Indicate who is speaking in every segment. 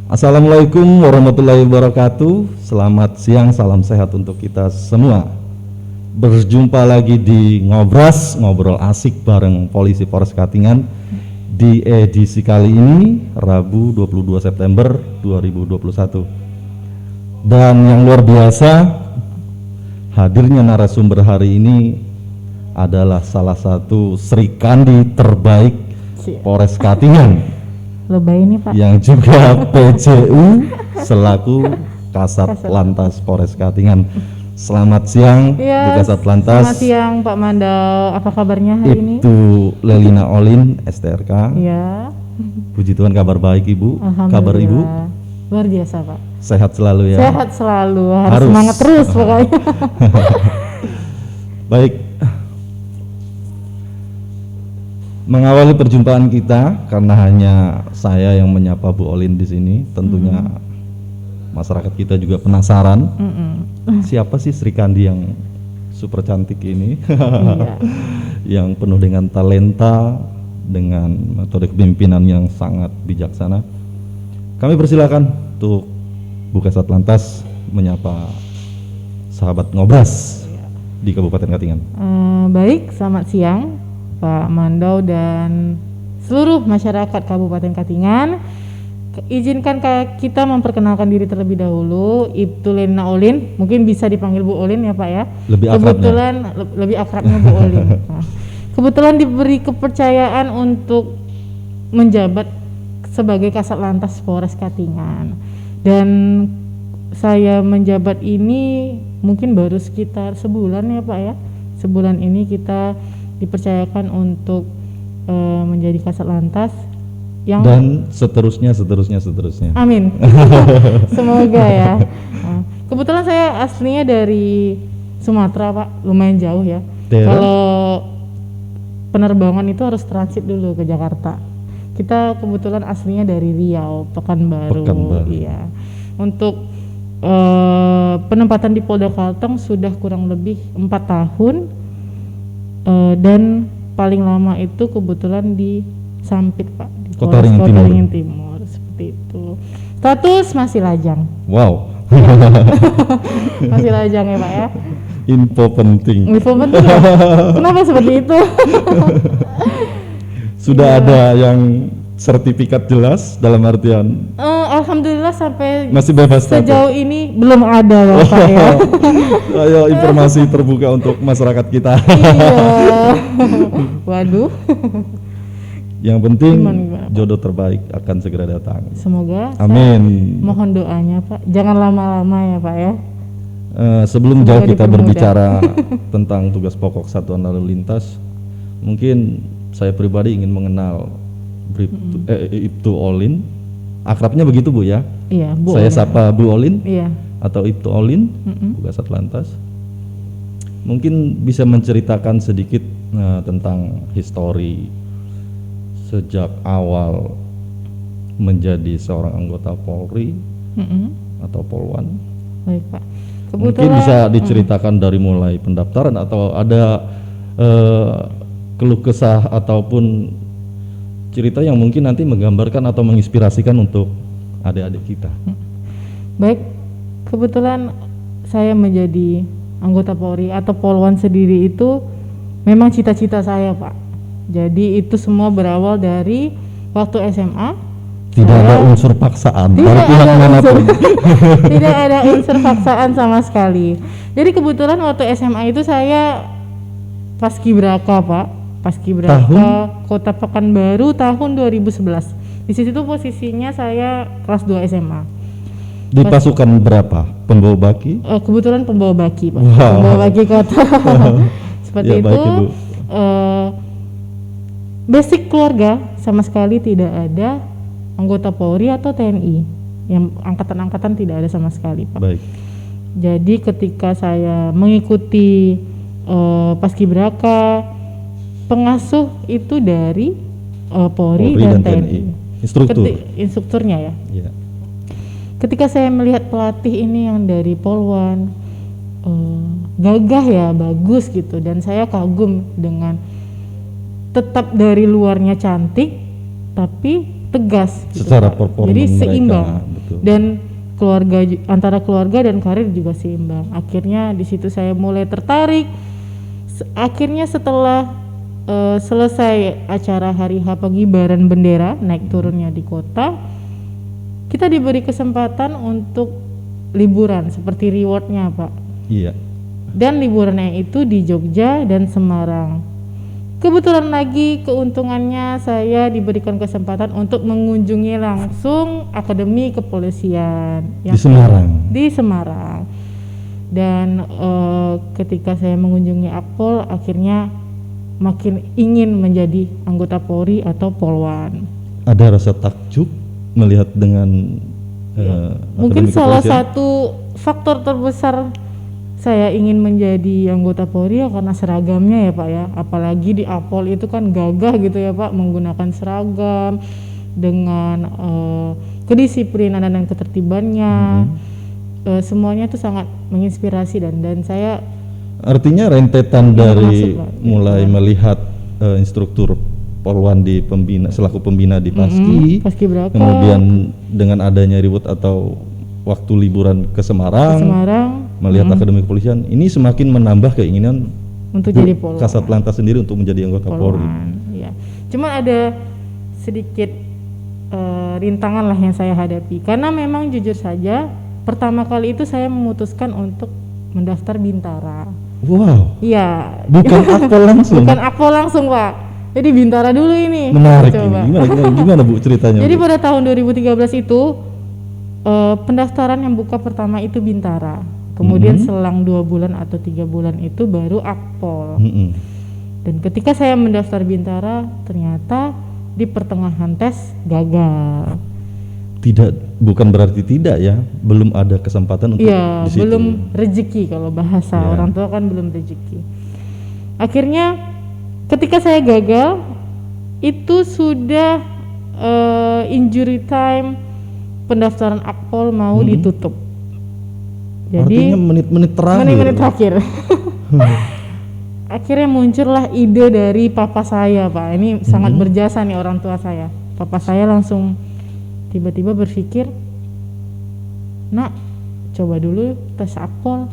Speaker 1: Assalamualaikum warahmatullahi wabarakatuh. Selamat siang, salam sehat untuk kita semua. Berjumpa lagi di Ngobras, ngobrol asik bareng Polisi Polres Katingan di edisi kali ini, Rabu 22 September 2021. Dan yang luar biasa, hadirnya narasumber hari ini adalah salah satu Sri Kandi terbaik Polres Katingan.
Speaker 2: Lebay ini Pak.
Speaker 1: Yang juga PJU selaku Kasat Lantas Polres Katingan. Selamat siang
Speaker 2: Ya,
Speaker 1: Bu Kasat Lantas.
Speaker 2: Selamat siang Pak Mandau, apa kabarnya hari ini?
Speaker 1: Ibtu Lelina Olin STRK.
Speaker 2: Ya.
Speaker 1: Puji Tuhan, kabar baik Ibu.
Speaker 2: Alhamdulillah.
Speaker 1: Kabar Ibu?
Speaker 2: Luar biasa Pak.
Speaker 1: Sehat selalu ya.
Speaker 2: Sehat selalu, harus semangat terus pokoknya.
Speaker 1: Baik. Mengawali perjumpaan kita, karena hanya saya yang menyapa Bu Olin di sini, tentunya masyarakat kita juga penasaran. Siapa sih Sri Kandi yang super cantik ini?
Speaker 2: Iya.
Speaker 1: Yang penuh dengan talenta, dengan metode kepemimpinan yang sangat bijaksana. Kami persilakan untuk Bu Kasat Lantas menyapa sahabat Ngobras di Kabupaten Katingan.
Speaker 2: Baik, selamat siang Pak Mandau dan seluruh masyarakat Kabupaten Katingan. Izinkan kita memperkenalkan diri terlebih dahulu. Ibtu Lelina Olin, mungkin bisa dipanggil Bu Olin ya Pak ya.
Speaker 1: Lebih akrabnya.
Speaker 2: Kebetulan lebih akrabnya Bu Olin. Nah, kebetulan diberi kepercayaan untuk menjabat sebagai Kasat Lantas Polres Katingan. Dan saya menjabat ini mungkin baru sekitar sebulan ya Pak ya. Sebulan ini kita dipercayakan untuk menjadi Kasat Lantas yang
Speaker 1: dan seterusnya.
Speaker 2: Amin. Semoga ya. Nah, kebetulan saya aslinya dari Sumatera Pak, lumayan jauh ya. Kalau penerbangan itu harus transit dulu ke Jakarta. Kita kebetulan aslinya dari Riau, Pekanbaru. Iya. Untuk penempatan di Polda Kalteng sudah kurang lebih 4 tahun. Dan paling lama itu kebetulan di Sampit Pak, di
Speaker 1: Kota Ringin
Speaker 2: Timur, seperti itu. Status masih lajang.
Speaker 1: Wow.
Speaker 2: Masih lajang ya Pak ya.
Speaker 1: Info penting.
Speaker 2: Ya? Kenapa seperti itu?
Speaker 1: Sudah ada yang sertifikat jelas dalam artian
Speaker 2: Alhamdulillah sampai
Speaker 1: masih bebas
Speaker 2: sejauh ini belum ada Bapak ya.
Speaker 1: Ayo, informasi terbuka untuk masyarakat kita.
Speaker 2: Iya. Waduh.
Speaker 1: Yang penting
Speaker 2: Gimana?
Speaker 1: jodoh terbaik akan segera datang.
Speaker 2: Semoga.
Speaker 1: Amin.
Speaker 2: Mohon doanya Pak. Jangan lama-lama ya Pak ya.
Speaker 1: Sebelum jauh kita berbicara tentang tugas pokok Satuan Lalu Lintas, mungkin saya pribadi ingin mengenal Ibtu Olin. Akrabnya begitu Bu ya?
Speaker 2: Iya, Bu.
Speaker 1: Saya sapa Bu Olin.
Speaker 2: Iya.
Speaker 1: Atau Ibtu Olin, Bu Kasat Lantas. Mungkin bisa menceritakan sedikit tentang histori sejak awal menjadi seorang anggota Polri atau Polwan.
Speaker 2: Baik Pak.
Speaker 1: Mungkin bisa diceritakan dari mulai pendaftaran atau ada keluh kesah ataupun cerita yang mungkin nanti menggambarkan atau menginspirasikan untuk adik-adik kita.
Speaker 2: Baik, kebetulan saya menjadi anggota Polri atau Polwan sendiri itu memang cita-cita saya Pak. Jadi itu semua berawal dari waktu SMA.
Speaker 1: Tidak ada unsur paksaan dari pihak manapun.
Speaker 2: Tidak ada unsur paksaan sama sekali. Jadi kebetulan waktu SMA itu saya paskibraka Pak. Paskibraka Kota Pekanbaru tahun 2011. Di situ posisinya saya kelas 2 SMA.
Speaker 1: Di pasukan berapa? Pembawa baki?
Speaker 2: Kebetulan pembawa baki Pak.
Speaker 1: Wow.
Speaker 2: Pembawa baki kota. Seperti
Speaker 1: Ya,
Speaker 2: itu.
Speaker 1: baik, Ibu.
Speaker 2: Basic keluarga sama sekali tidak ada anggota Polri atau TNI. Yang angkatan-angkatan tidak ada sama sekali Pak.
Speaker 1: Baik.
Speaker 2: Jadi ketika saya mengikuti paskibraka, pengasuh itu dari Polri dan TNI. Instrukturnya ya.
Speaker 1: Ya.
Speaker 2: Ketika saya melihat pelatih ini yang dari Polwan, gagah ya, bagus gitu, dan saya kagum dengan tetap dari luarnya cantik, tapi tegas.
Speaker 1: Secara
Speaker 2: gitu,
Speaker 1: performa
Speaker 2: jadi
Speaker 1: mereka,
Speaker 2: seimbang.
Speaker 1: betul. betul.
Speaker 2: Dan antara keluarga dan karir juga seimbang. Akhirnya di situ saya mulai tertarik. Akhirnya setelah selesai acara hari H pengibaran bendera, naik turunnya di kota, kita diberi kesempatan untuk liburan seperti rewardnya, Pak.
Speaker 1: Iya.
Speaker 2: Dan liburannya itu di Jogja dan Semarang. Kebetulan lagi keuntungannya saya diberikan kesempatan untuk mengunjungi langsung Akademi Kepolisian
Speaker 1: Di Semarang.
Speaker 2: Di Semarang. Dan ketika saya mengunjungi Akpol, akhirnya makin ingin menjadi anggota Polri atau Polwan.
Speaker 1: Ada rasa takjub melihat dengan
Speaker 2: Mungkin
Speaker 1: Akademi
Speaker 2: salah
Speaker 1: Kepolisian?
Speaker 2: satu faktor terbesar saya ingin menjadi anggota Polri ya karena seragamnya ya Pak ya, apalagi di Akpol itu kan gagah gitu ya Pak, menggunakan seragam dengan kedisiplinan dan ketertibannya. Semuanya itu sangat menginspirasi dan saya
Speaker 1: Artinya rentetan dari
Speaker 2: masuk, Pak.
Speaker 1: mulai melihat instruktur Polwan di selaku pembina di Paski,
Speaker 2: Paskibraka,
Speaker 1: kemudian dengan adanya reward atau waktu liburan ke Semarang, melihat Akademi Kepolisian, ini semakin menambah keinginan
Speaker 2: untuk jadi Polwan.
Speaker 1: Kasat Lantas sendiri untuk menjadi anggota Polri.
Speaker 2: Ya. Cuma ada sedikit rintangan lah yang saya hadapi karena memang jujur saja pertama kali itu saya memutuskan untuk mendaftar Bintara.
Speaker 1: Wow.
Speaker 2: Iya.
Speaker 1: Bukan Akpol langsung.
Speaker 2: Bukan Akpol langsung Pak. Jadi Bintara dulu ini.
Speaker 1: Menarik
Speaker 2: Coba.
Speaker 1: ini. Gimana Bu ceritanya?
Speaker 2: Jadi
Speaker 1: Bu?
Speaker 2: pada tahun 2013 itu pendaftaran yang buka pertama itu Bintara. Kemudian selang 2 bulan atau 3 bulan itu baru Akpol. Dan ketika saya mendaftar Bintara, ternyata di pertengahan tes gagal.
Speaker 1: Bukan berarti tidak ya, belum ada kesempatan untuk
Speaker 2: Iya,
Speaker 1: di situ.
Speaker 2: belum rezeki kalau bahasa
Speaker 1: Iya.
Speaker 2: orang tua kan belum rezeki. Akhirnya ketika saya gagal, itu sudah injury time, pendaftaran Akpol mau ditutup. Jadi
Speaker 1: artinya menit-menit terakhir.
Speaker 2: menit-menit terakhir. Akhirnya muncullah ide dari papa saya Pak. Ini sangat berjasa nih orang tua saya. Papa saya langsung tiba-tiba berpikir, nak coba dulu tes Akpol.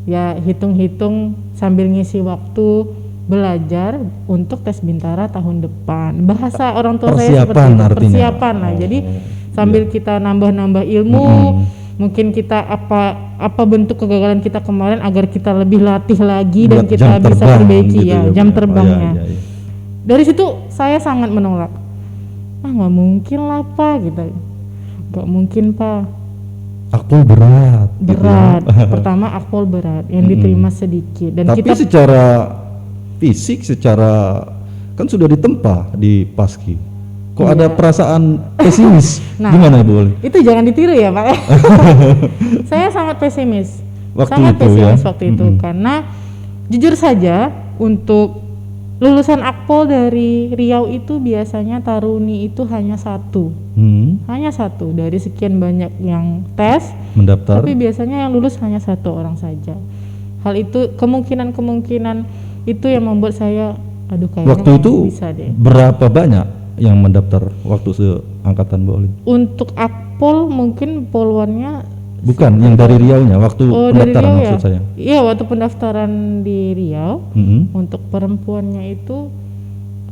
Speaker 2: Ya hitung-hitung sambil ngisi waktu belajar untuk tes Bintara tahun depan. Bahasa orang tua saya seperti
Speaker 1: Persiapan
Speaker 2: itu,
Speaker 1: artinya.
Speaker 2: persiapan lah. Jadi sambil kita nambah-nambah ilmu, mungkin kita apa bentuk kegagalan kita kemarin agar kita lebih latih lagi dan
Speaker 1: Buat
Speaker 2: kita
Speaker 1: jam
Speaker 2: bisa
Speaker 1: terbang
Speaker 2: perbaiki
Speaker 1: gitu
Speaker 2: ya
Speaker 1: Bu.
Speaker 2: jam
Speaker 1: Oh,
Speaker 2: terbangnya.
Speaker 1: iya.
Speaker 2: Dari situ saya sangat menolak. Nggak mungkin lah Pak, gitu. Nggak mungkin Pak.
Speaker 1: Akpol berat. gitu ya.
Speaker 2: Berat. Pertama Akpol berat, yang diterima sedikit. Dan
Speaker 1: Tapi
Speaker 2: kita
Speaker 1: secara fisik, secara kan sudah ditempa di Paski. Kok ada perasaan pesimis?
Speaker 2: Nah,
Speaker 1: Gimana Bu Oli?
Speaker 2: itu jangan ditiru ya Pak. Saya sangat pesimis.
Speaker 1: Waktu
Speaker 2: sangat
Speaker 1: itu
Speaker 2: pesimis
Speaker 1: ya?
Speaker 2: waktu itu karena jujur saja untuk lulusan Akpol dari Riau itu biasanya taruni itu hanya satu. Hanya satu dari sekian banyak yang tes,
Speaker 1: Mendaftar.
Speaker 2: tapi biasanya yang lulus hanya satu orang saja. Hal itu kemungkinan itu yang membuat saya aduh kayaknya
Speaker 1: Waktu
Speaker 2: nggak
Speaker 1: itu
Speaker 2: bisa deh.
Speaker 1: berapa banyak yang mendaftar waktu seangkatan Bu Oli?
Speaker 2: Untuk Akpol mungkin polwannya
Speaker 1: Bukan, yang dari Riau-nya waktu
Speaker 2: dari
Speaker 1: pendaftaran
Speaker 2: Riau
Speaker 1: maksud
Speaker 2: ya?
Speaker 1: saya.
Speaker 2: Iya, waktu pendaftaran di Riau untuk perempuannya itu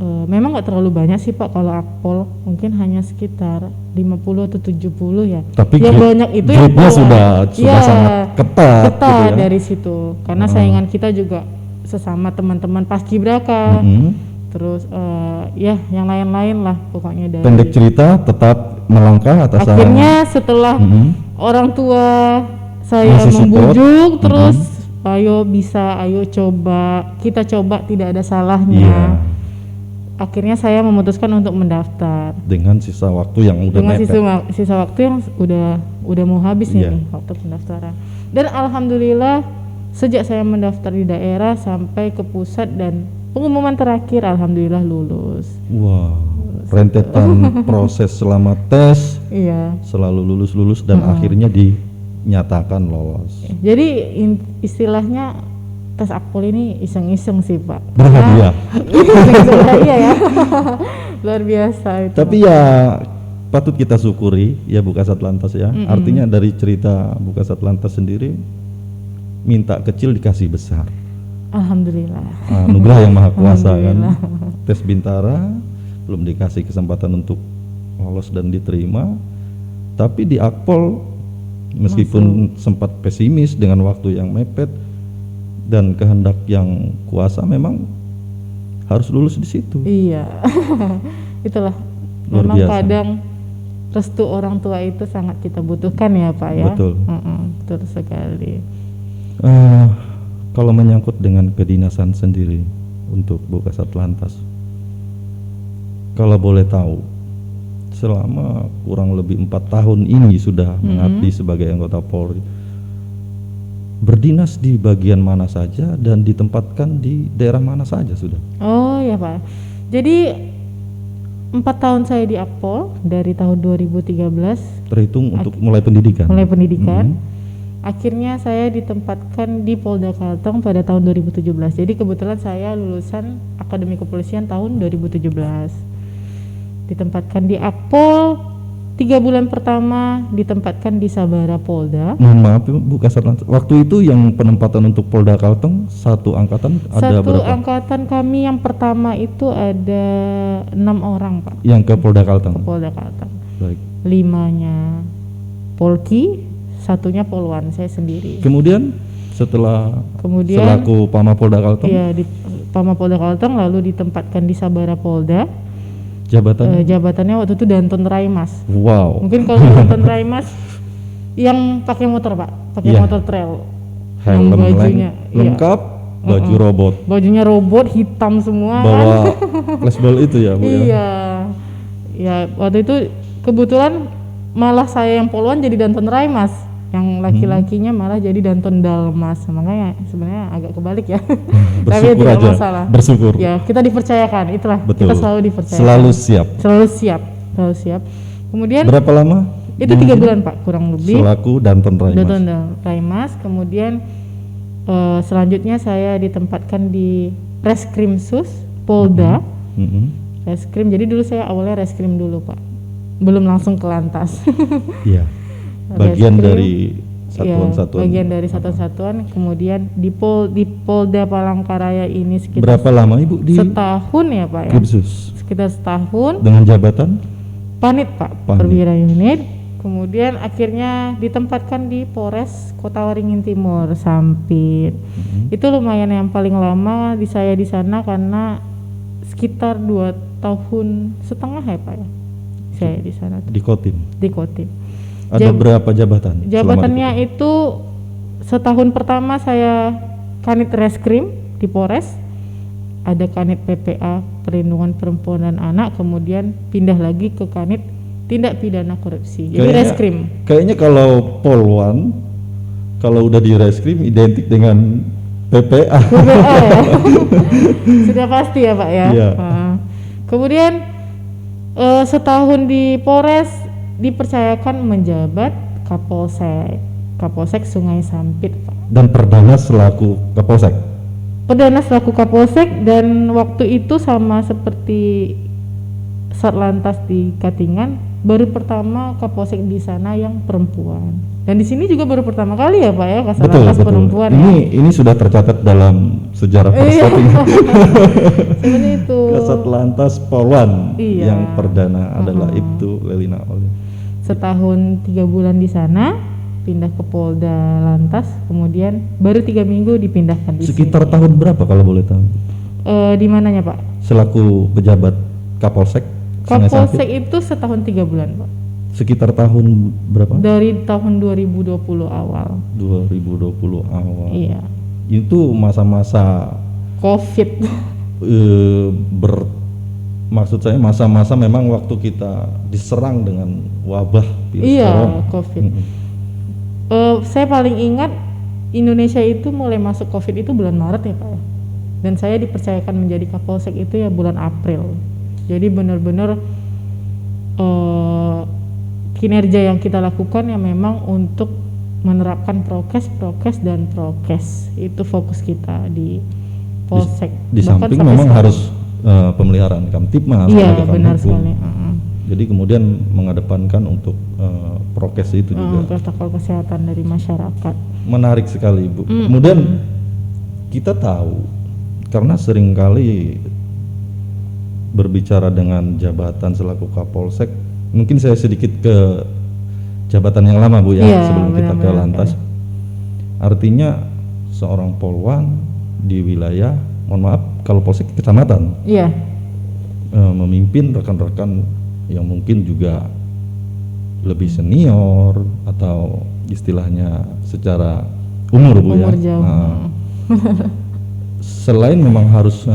Speaker 2: memang nggak terlalu banyak sih Pak kalau Akpol, mungkin hanya sekitar 50 atau 70 ya.
Speaker 1: Tapi
Speaker 2: yang banyak itu yang
Speaker 1: grade-nya
Speaker 2: polwan.
Speaker 1: sudah
Speaker 2: Ya,
Speaker 1: sangat ketat gitu ya.
Speaker 2: dari situ. Karena saingan kita juga sesama teman-teman Paskibraka. Terus ya yang lain-lain lah pokoknya dari.
Speaker 1: Pendek cerita tetap melangkah atas
Speaker 2: Akhirnya setelah orang tua saya
Speaker 1: Masih support.
Speaker 2: membujuk terus ayo coba, kita coba tidak ada salahnya.
Speaker 1: Iya.
Speaker 2: Akhirnya saya memutuskan untuk mendaftar
Speaker 1: dengan sisa waktu yang udah
Speaker 2: dengan
Speaker 1: mepet.
Speaker 2: sisa waktu yang udah mau habis
Speaker 1: Iya.
Speaker 2: nih waktu pendaftaran. Dan alhamdulillah sejak saya mendaftar di daerah sampai ke pusat dan pengumuman terakhir alhamdulillah lulus.
Speaker 1: Wah, rentetan proses selama tes,
Speaker 2: Iya.
Speaker 1: selalu lulus dan akhirnya dinyatakan lolos.
Speaker 2: Jadi istilahnya tes Akpol ini iseng-iseng sih Pak.
Speaker 1: Berhadiah.
Speaker 2: Iseng-iseng berhadiah ya. Luar biasa itu.
Speaker 1: Tapi ya patut kita syukuri ya Bu Kasat Lantas ya. Artinya dari cerita Bu Kasat Lantas sendiri, minta kecil dikasih besar.
Speaker 2: Alhamdulillah.
Speaker 1: Anugerah yang maha kuasa kan.
Speaker 2: Alhamdulillah.
Speaker 1: Tes Bintara belum dikasih kesempatan untuk lolos dan diterima, tapi di Akpol meskipun sempat pesimis dengan waktu yang mepet dan kehendak yang kuasa, memang harus lulus di situ.
Speaker 2: Iya. Itulah.
Speaker 1: Luar
Speaker 2: Memang
Speaker 1: biasa.
Speaker 2: kadang restu orang tua itu sangat kita butuhkan ya Pak ya.
Speaker 1: Betul.
Speaker 2: Betul sekali.
Speaker 1: Kalau menyangkut dengan kedinasan sendiri untuk Bu Kasat Lantas, kalau boleh tahu, selama kurang lebih 4 tahun ini sudah mengabdi sebagai anggota Polri, berdinas di bagian mana saja dan ditempatkan di daerah mana saja sudah?
Speaker 2: Oh ya Pak. Jadi 4 tahun saya di Akpol dari tahun 2013
Speaker 1: Terhitung untuk mulai pendidikan.
Speaker 2: mulai pendidikan. Akhirnya saya ditempatkan di Polda Kalteng pada tahun 2017. Jadi kebetulan saya lulusan Akademi Kepolisian tahun 2017. Ditempatkan di Akpol 3 bulan pertama ditempatkan di Sabara Polda.
Speaker 1: Mohon maaf Bu Kasat Lantas, waktu itu yang penempatan untuk Polda Kalteng satu angkatan ada
Speaker 2: Satu
Speaker 1: berapa?
Speaker 2: angkatan kami yang pertama itu ada 6 orang Pak,
Speaker 1: Yang ke Polda Kalteng.
Speaker 2: Polda Kalteng.
Speaker 1: Baik.
Speaker 2: 5-nya Polki, 1-nya Polwan, saya sendiri.
Speaker 1: Kemudian setelah
Speaker 2: Kemudian
Speaker 1: selaku Pama Polda Kalteng,
Speaker 2: ya di Pama Polda Kalteng lalu ditempatkan di Sabara Polda.
Speaker 1: jabatan
Speaker 2: Jabatannya waktu itu Danton Raimas.
Speaker 1: wow,
Speaker 2: Mungkin kalau Danton Raimas yang pakai motor Pak, pakai
Speaker 1: Iya.
Speaker 2: motor trail.
Speaker 1: helm
Speaker 2: yang bajunya, iya.
Speaker 1: lengkap, baju robot,
Speaker 2: Bajunya robot hitam semua kan.
Speaker 1: bawa flashball itu ya Bu ya.
Speaker 2: Iya. Ya waktu itu kebetulan malah saya yang Polwan jadi Danton Raimas, yang laki-lakinya malah jadi Danton Dalmas. Makanya sebenarnya agak kebalik ya. Tapi
Speaker 1: Bersyukur
Speaker 2: tidak
Speaker 1: aja,
Speaker 2: masalah.
Speaker 1: bersyukur.
Speaker 2: Ya, kita dipercayakan, itulah.
Speaker 1: Betul.
Speaker 2: Kita selalu dipercayakan.
Speaker 1: Selalu siap.
Speaker 2: Selalu siap, selalu siap. Kemudian
Speaker 1: Berapa lama?
Speaker 2: itu 3 bulan Pak kurang lebih.
Speaker 1: Selaku Danton Raimas.
Speaker 2: Danton Raimas. Kemudian selanjutnya saya ditempatkan di Reskrimsus Polda. Reskrim. Jadi dulu saya awalnya Reskrim dulu Pak, belum langsung ke Lantas.
Speaker 1: Iya. Bagian
Speaker 2: Reskrim.
Speaker 1: dari
Speaker 2: Iya,
Speaker 1: satuan-satuan.
Speaker 2: bagian dari satuan-satuan. Kemudian di Polda Palangkaraya ini sekitar
Speaker 1: Berapa lama Ibu di
Speaker 2: setahun ya Pak ya,
Speaker 1: Krimsus?
Speaker 2: sekitar setahun.
Speaker 1: Dengan jabatan?
Speaker 2: Panit Pak,
Speaker 1: Panit.
Speaker 2: perwira unit. Kemudian akhirnya ditempatkan di Polres Kota Waringin Timur Sampit. Itu lumayan yang paling lama di saya di sana karena sekitar 2,5 tahun ya Pak ya. Saya di sana tuh,
Speaker 1: Di Kotim.
Speaker 2: di Kotim.
Speaker 1: Ada berapa jabatan?
Speaker 2: Jabatannya itu setahun pertama saya Kanit Reskrim di Polres, ada Kanit PPA Perlindungan Perempuan dan Anak, kemudian pindah lagi ke Kanit Tindak Pidana Korupsi. Jadi Reskrim.
Speaker 1: Kayaknya kalau Polwan, kalau udah di Reskrim identik dengan PPA.
Speaker 2: PPA ya. Sudah pasti ya Pak ya.
Speaker 1: Iya.
Speaker 2: Kemudian setahun di Polres dipercayakan menjabat Kapolsek Sungai Sampit Pak.
Speaker 1: Dan perdana selaku Kapolsek.
Speaker 2: Perdana selaku Kapolsek, dan waktu itu sama seperti Satlantas di Katingan, baru pertama Kapolsek di sana yang perempuan. Dan di sini juga baru pertama kali ya Pak ya Satlantas perempuan.
Speaker 1: Ini sudah tercatat dalam sejarah Polri.
Speaker 2: Seperti itu.
Speaker 1: Satlantas Polwan
Speaker 2: Iya.
Speaker 1: yang perdana adalah Ibtu Lelina Oli.
Speaker 2: Setahun 3 bulan di sana, pindah ke Polda Lantas, kemudian baru 3 minggu dipindahkan di
Speaker 1: Sekitar
Speaker 2: sini.
Speaker 1: tahun berapa kalau boleh tahu?
Speaker 2: Di mananya Pak?
Speaker 1: Selaku pejabat Kapolsek Sungai
Speaker 2: Kapolsek
Speaker 1: Sampit,
Speaker 2: itu setahun 3 bulan Pak.
Speaker 1: sekitar tahun berapa?
Speaker 2: Dari tahun 2020 awal.
Speaker 1: 2020 awal.
Speaker 2: Iya.
Speaker 1: Itu masa-masa
Speaker 2: Covid.
Speaker 1: maksud saya masa-masa memang waktu kita diserang dengan wabah virus
Speaker 2: Iya,
Speaker 1: corona.
Speaker 2: Covid. Saya paling ingat Indonesia itu mulai masuk Covid itu bulan Maret ya Pak ya. Dan saya dipercayakan menjadi Kapolsek itu ya bulan April. Jadi benar-benar kinerja yang kita lakukan ya memang untuk menerapkan prokes itu fokus kita di Polsek.
Speaker 1: Di
Speaker 2: Bahkan
Speaker 1: samping
Speaker 2: sampai
Speaker 1: memang
Speaker 2: sekarang.
Speaker 1: harus pemeliharaan Kamtipmas,
Speaker 2: Iya
Speaker 1: penegakan
Speaker 2: benar
Speaker 1: hukum.
Speaker 2: sekali.
Speaker 1: Jadi kemudian mengedepankan untuk prokes itu juga.
Speaker 2: Protokol kesehatan dari masyarakat.
Speaker 1: Menarik sekali Ibu. Kemudian kita tahu karena seringkali berbicara dengan jabatan selaku Kapolsek, mungkin saya sedikit ke jabatan yang lama Bu ya,
Speaker 2: Iya,
Speaker 1: sebelum kita ke
Speaker 2: benar-benar.
Speaker 1: Lantas. Artinya seorang polwan di wilayah, mohon maaf kalau polsek kecamatan,
Speaker 2: Iya,
Speaker 1: memimpin rekan-rekan yang mungkin juga lebih senior atau istilahnya secara umur Bu ya.
Speaker 2: umur jauh.
Speaker 1: Nah, selain memang harus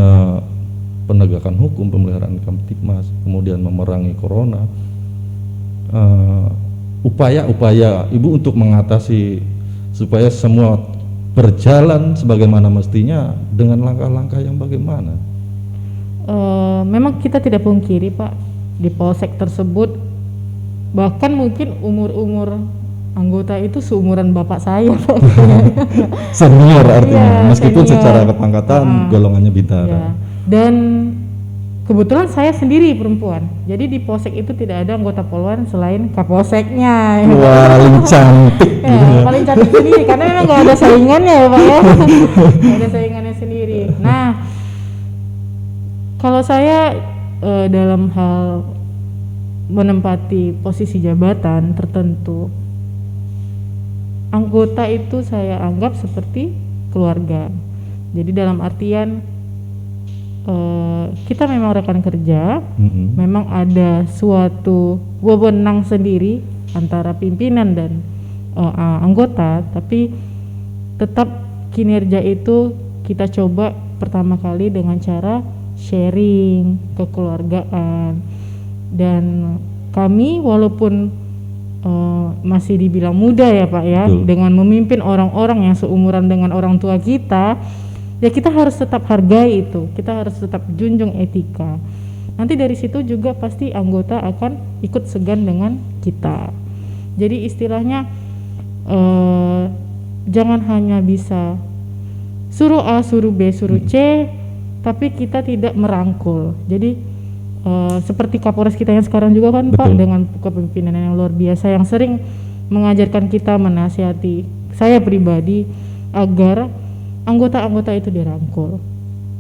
Speaker 1: penegakan hukum, pemeliharaan Kamtibmas, kemudian memerangi corona, upaya-upaya Ibu untuk mengatasi supaya semua berjalan sebagaimana mestinya dengan langkah-langkah yang bagaimana?
Speaker 2: Memang kita tidak pungkiri Pak, di polsek tersebut bahkan mungkin umur-umur anggota itu seumuran bapak saya Pak.
Speaker 1: Senior artinya,
Speaker 2: Iya,
Speaker 1: meskipun
Speaker 2: senior.
Speaker 1: secara kepangkatan golongannya bintara.
Speaker 2: Ya. Dan kebetulan saya sendiri perempuan, jadi di polsek itu tidak ada anggota polwan selain kapolseknya.
Speaker 1: Paling cantik.
Speaker 2: Ya, paling cantik sendiri karena memang nggak ada saingannya ya Pak ya. Nggak ada saingannya sendiri. Nah, kalau saya dalam hal menempati posisi jabatan tertentu, anggota itu saya anggap seperti keluarga. Jadi dalam artian kita memang rekan kerja, memang ada suatu wewenang sendiri antara pimpinan dan anggota, tapi tetap kinerja itu kita coba pertama kali dengan cara sharing, kekeluargaan. Dan kami walaupun masih dibilang muda ya Pak ya,
Speaker 1: Betul.
Speaker 2: dengan memimpin orang-orang yang seumuran dengan orang tua kita, ya kita harus tetap hargai itu, kita harus tetap junjung etika. Nanti dari situ juga pasti anggota akan ikut segan dengan kita. Jadi istilahnya jangan hanya bisa suruh A, suruh B, suruh C, tapi kita tidak merangkul. Jadi seperti Kapolres kita yang sekarang juga kan Pak,
Speaker 1: Betul.
Speaker 2: dengan kepemimpinan yang luar biasa yang sering mengajarkan kita, menasihati saya pribadi agar anggota-anggota itu dirangkul.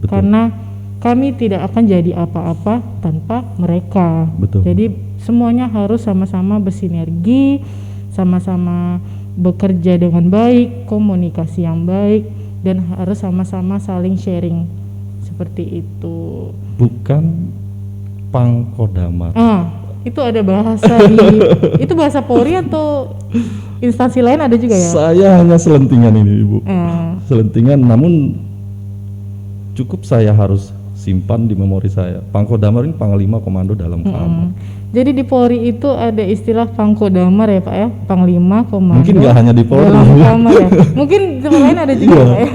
Speaker 1: Betul.
Speaker 2: Karena kami tidak akan jadi apa-apa tanpa mereka.
Speaker 1: Betul.
Speaker 2: Jadi semuanya harus sama-sama bersinergi, sama-sama bekerja dengan baik, komunikasi yang baik, dan harus sama-sama saling sharing seperti itu.
Speaker 1: Bukan Pangkodama.
Speaker 2: Itu ada bahasa itu bahasa Polri atau instansi lain ada juga ya?
Speaker 1: Saya hanya selentingan ini Ibu. Selentingan, namun cukup saya harus simpan di memori saya. Pangkodamar ini Panglima Komando Dalam Kamar.
Speaker 2: Jadi di Polri itu ada istilah Pangkodamar ya Pak ya, Panglima Komando.
Speaker 1: Mungkin nggak hanya di Polri.
Speaker 2: Dalam Kamar ya. Mungkin di tempat lain ada juga
Speaker 1: Iya.
Speaker 2: Pak ya.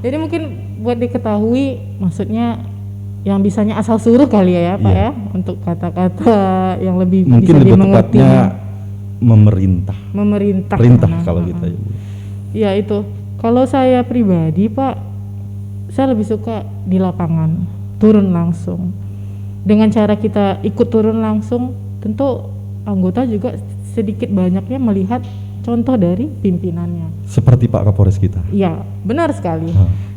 Speaker 2: Jadi mungkin buat diketahui, maksudnya yang bisanya asal suruh kali ya Pak
Speaker 1: Iya.
Speaker 2: ya, untuk kata-kata yang lebih
Speaker 1: Mungkin
Speaker 2: bisa
Speaker 1: lebih
Speaker 2: dimengerti.
Speaker 1: tepatnya memerintah.
Speaker 2: Memerintah.
Speaker 1: Perintah kalau kita Ibu.
Speaker 2: Ya itu. Kalau saya pribadi Pak, saya lebih suka di lapangan, turun langsung. Dengan cara kita ikut turun langsung, tentu anggota juga sedikit banyaknya melihat contoh dari pimpinannya.
Speaker 1: Seperti Pak Kapolres kita.
Speaker 2: Iya, benar sekali.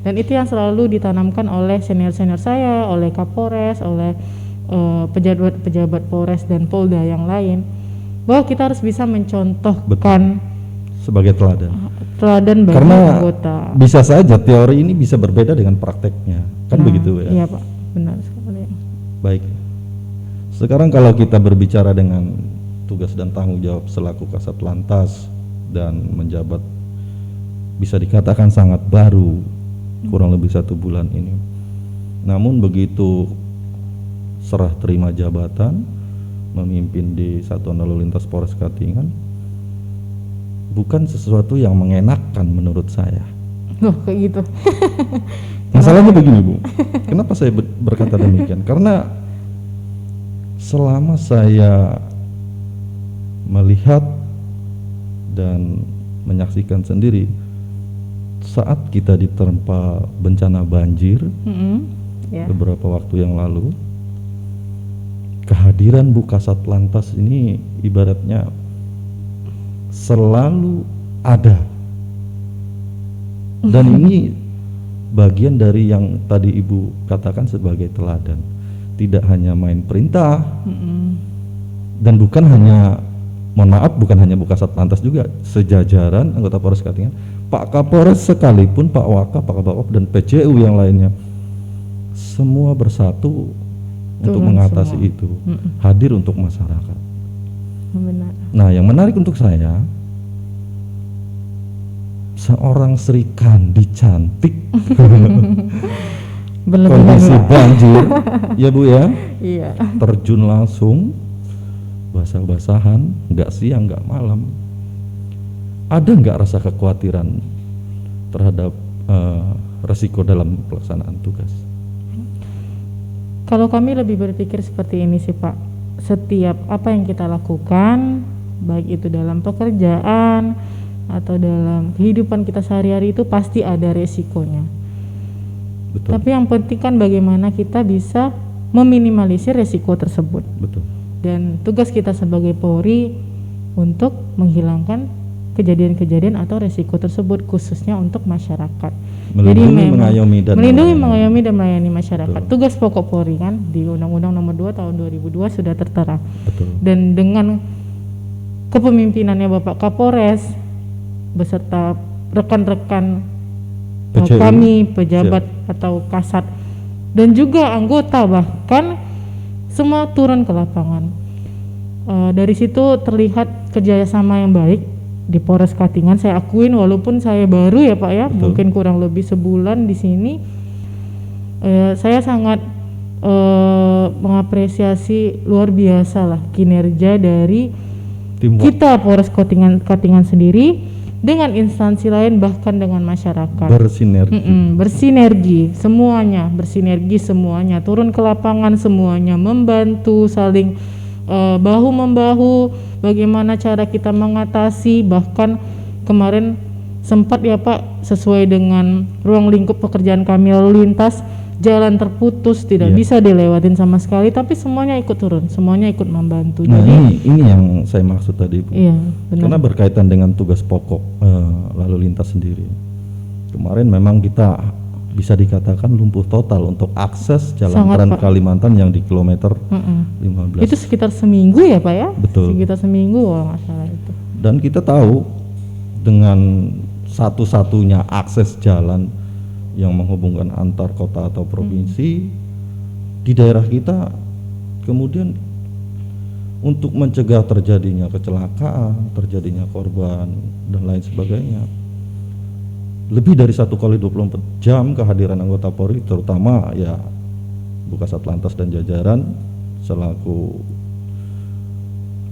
Speaker 2: Dan itu yang selalu ditanamkan oleh senior-senior saya, oleh Kapolres, oleh pejabat-pejabat Polres dan Polda yang lain, bahwa kita harus bisa mencontohkan
Speaker 1: Sebagai teladan.
Speaker 2: teladan bagi
Speaker 1: Karena
Speaker 2: anggota.
Speaker 1: bisa saja teori ini bisa berbeda dengan prakteknya. Kan begitu ya?
Speaker 2: Iya Pak, benar sekali.
Speaker 1: Baik. Sekarang kalau kita berbicara dengan tugas dan tanggung jawab selaku Kasat Lantas dan menjabat bisa dikatakan sangat baru, kurang lebih 1 bulan ini. Namun begitu serah terima jabatan memimpin di Satuan Lalu Lintas Polres Katingan, bukan sesuatu yang mengenakan menurut saya.
Speaker 2: Loh kayak gitu.
Speaker 1: Masalahnya begini Bu, kenapa saya berkata demikian? Karena selama saya melihat dan menyaksikan sendiri saat kita diterpa bencana banjir
Speaker 2: Ya.
Speaker 1: beberapa waktu yang lalu, kehadiran Bukasat Lantas ini ibaratnya selalu ada. Dan ini bagian dari yang tadi Ibu katakan sebagai teladan. Tidak hanya main perintah, dan bukan hanya, mohon maaf, bukan hanya Bukasat Lantas juga, sejajaran anggota Polres Katingan, Pak Kapolres sekalipun, Pak Wakap, Pak Kabakop, dan PCU yang lainnya, semua bersatu untuk mengatasi
Speaker 2: semua.
Speaker 1: itu, hadir untuk masyarakat.
Speaker 2: Benar.
Speaker 1: Nah, yang menarik untuk saya, seorang Sri Kandi cantik kondisi banjir, ya Bu ya,
Speaker 2: Iya.
Speaker 1: terjun langsung, basah-basahan, nggak siang nggak malam. Ada nggak rasa kekhawatiran terhadap resiko dalam pelaksanaan tugas?
Speaker 2: Kalau kami lebih berpikir seperti ini sih Pak, setiap apa yang kita lakukan, baik itu dalam pekerjaan atau dalam kehidupan kita sehari-hari, itu pasti ada resikonya.
Speaker 1: Betul.
Speaker 2: Tapi yang penting kan bagaimana kita bisa meminimalisir resiko tersebut.
Speaker 1: Betul.
Speaker 2: Dan tugas kita sebagai Polri untuk menghilangkan kejadian-kejadian atau resiko tersebut, khususnya untuk masyarakat.
Speaker 1: Melindungi, mengayomi, dan
Speaker 2: mengayomi dan melayani masyarakat.
Speaker 1: Betul.
Speaker 2: Tugas pokok Polri kan di Undang-Undang Nomor 2 Tahun 2002 sudah tertera.
Speaker 1: Betul.
Speaker 2: Dan dengan kepemimpinannya Bapak Kapolres beserta rekan-rekan
Speaker 1: PCU,
Speaker 2: kami, pejabat atau kasat, dan juga anggota, bahkan semua turun ke lapangan. Dari situ terlihat kerjasama yang baik di Polres Katingan. Saya akuin walaupun saya baru ya Pak ya,
Speaker 1: Betul.
Speaker 2: mungkin kurang lebih sebulan di sini, saya sangat mengapresiasi luar biasa lah kinerja dari
Speaker 1: Teamwork.
Speaker 2: kita Polres Katingan sendiri dengan instansi lain, bahkan dengan masyarakat.
Speaker 1: Bersinergi.
Speaker 2: Bersinergi semuanya, turun ke lapangan semuanya, membantu, saling bahu membahu, bagaimana cara kita mengatasi. Bahkan kemarin sempat ya Pak, sesuai dengan ruang lingkup pekerjaan kami lalu lintas, jalan terputus, tidak bisa dilewatin sama sekali, tapi semuanya ikut turun, semuanya ikut membantu.
Speaker 1: Nah,
Speaker 2: Jadi
Speaker 1: ini yang saya maksud tadi Bu.
Speaker 2: iya, benar.
Speaker 1: Karena berkaitan dengan tugas pokok lalu lintas sendiri. Kemarin memang kita bisa dikatakan lumpuh total untuk akses jalan
Speaker 2: Sangat,
Speaker 1: Trans
Speaker 2: Pak.
Speaker 1: Kalimantan yang di kilometer 15.
Speaker 2: Itu sekitar seminggu ya Pak ya?
Speaker 1: Betul.
Speaker 2: Sekitar seminggu kalau nggak salah itu.
Speaker 1: Dan kita tahu dengan satu-satunya akses jalan yang menghubungkan antar kota atau provinsi di daerah kita, kemudian untuk mencegah terjadinya kecelakaan, terjadinya korban dan lain sebagainya, lebih dari 1 kali 24 jam kehadiran anggota Polri, terutama ya Bukasat Lantas dan jajaran selaku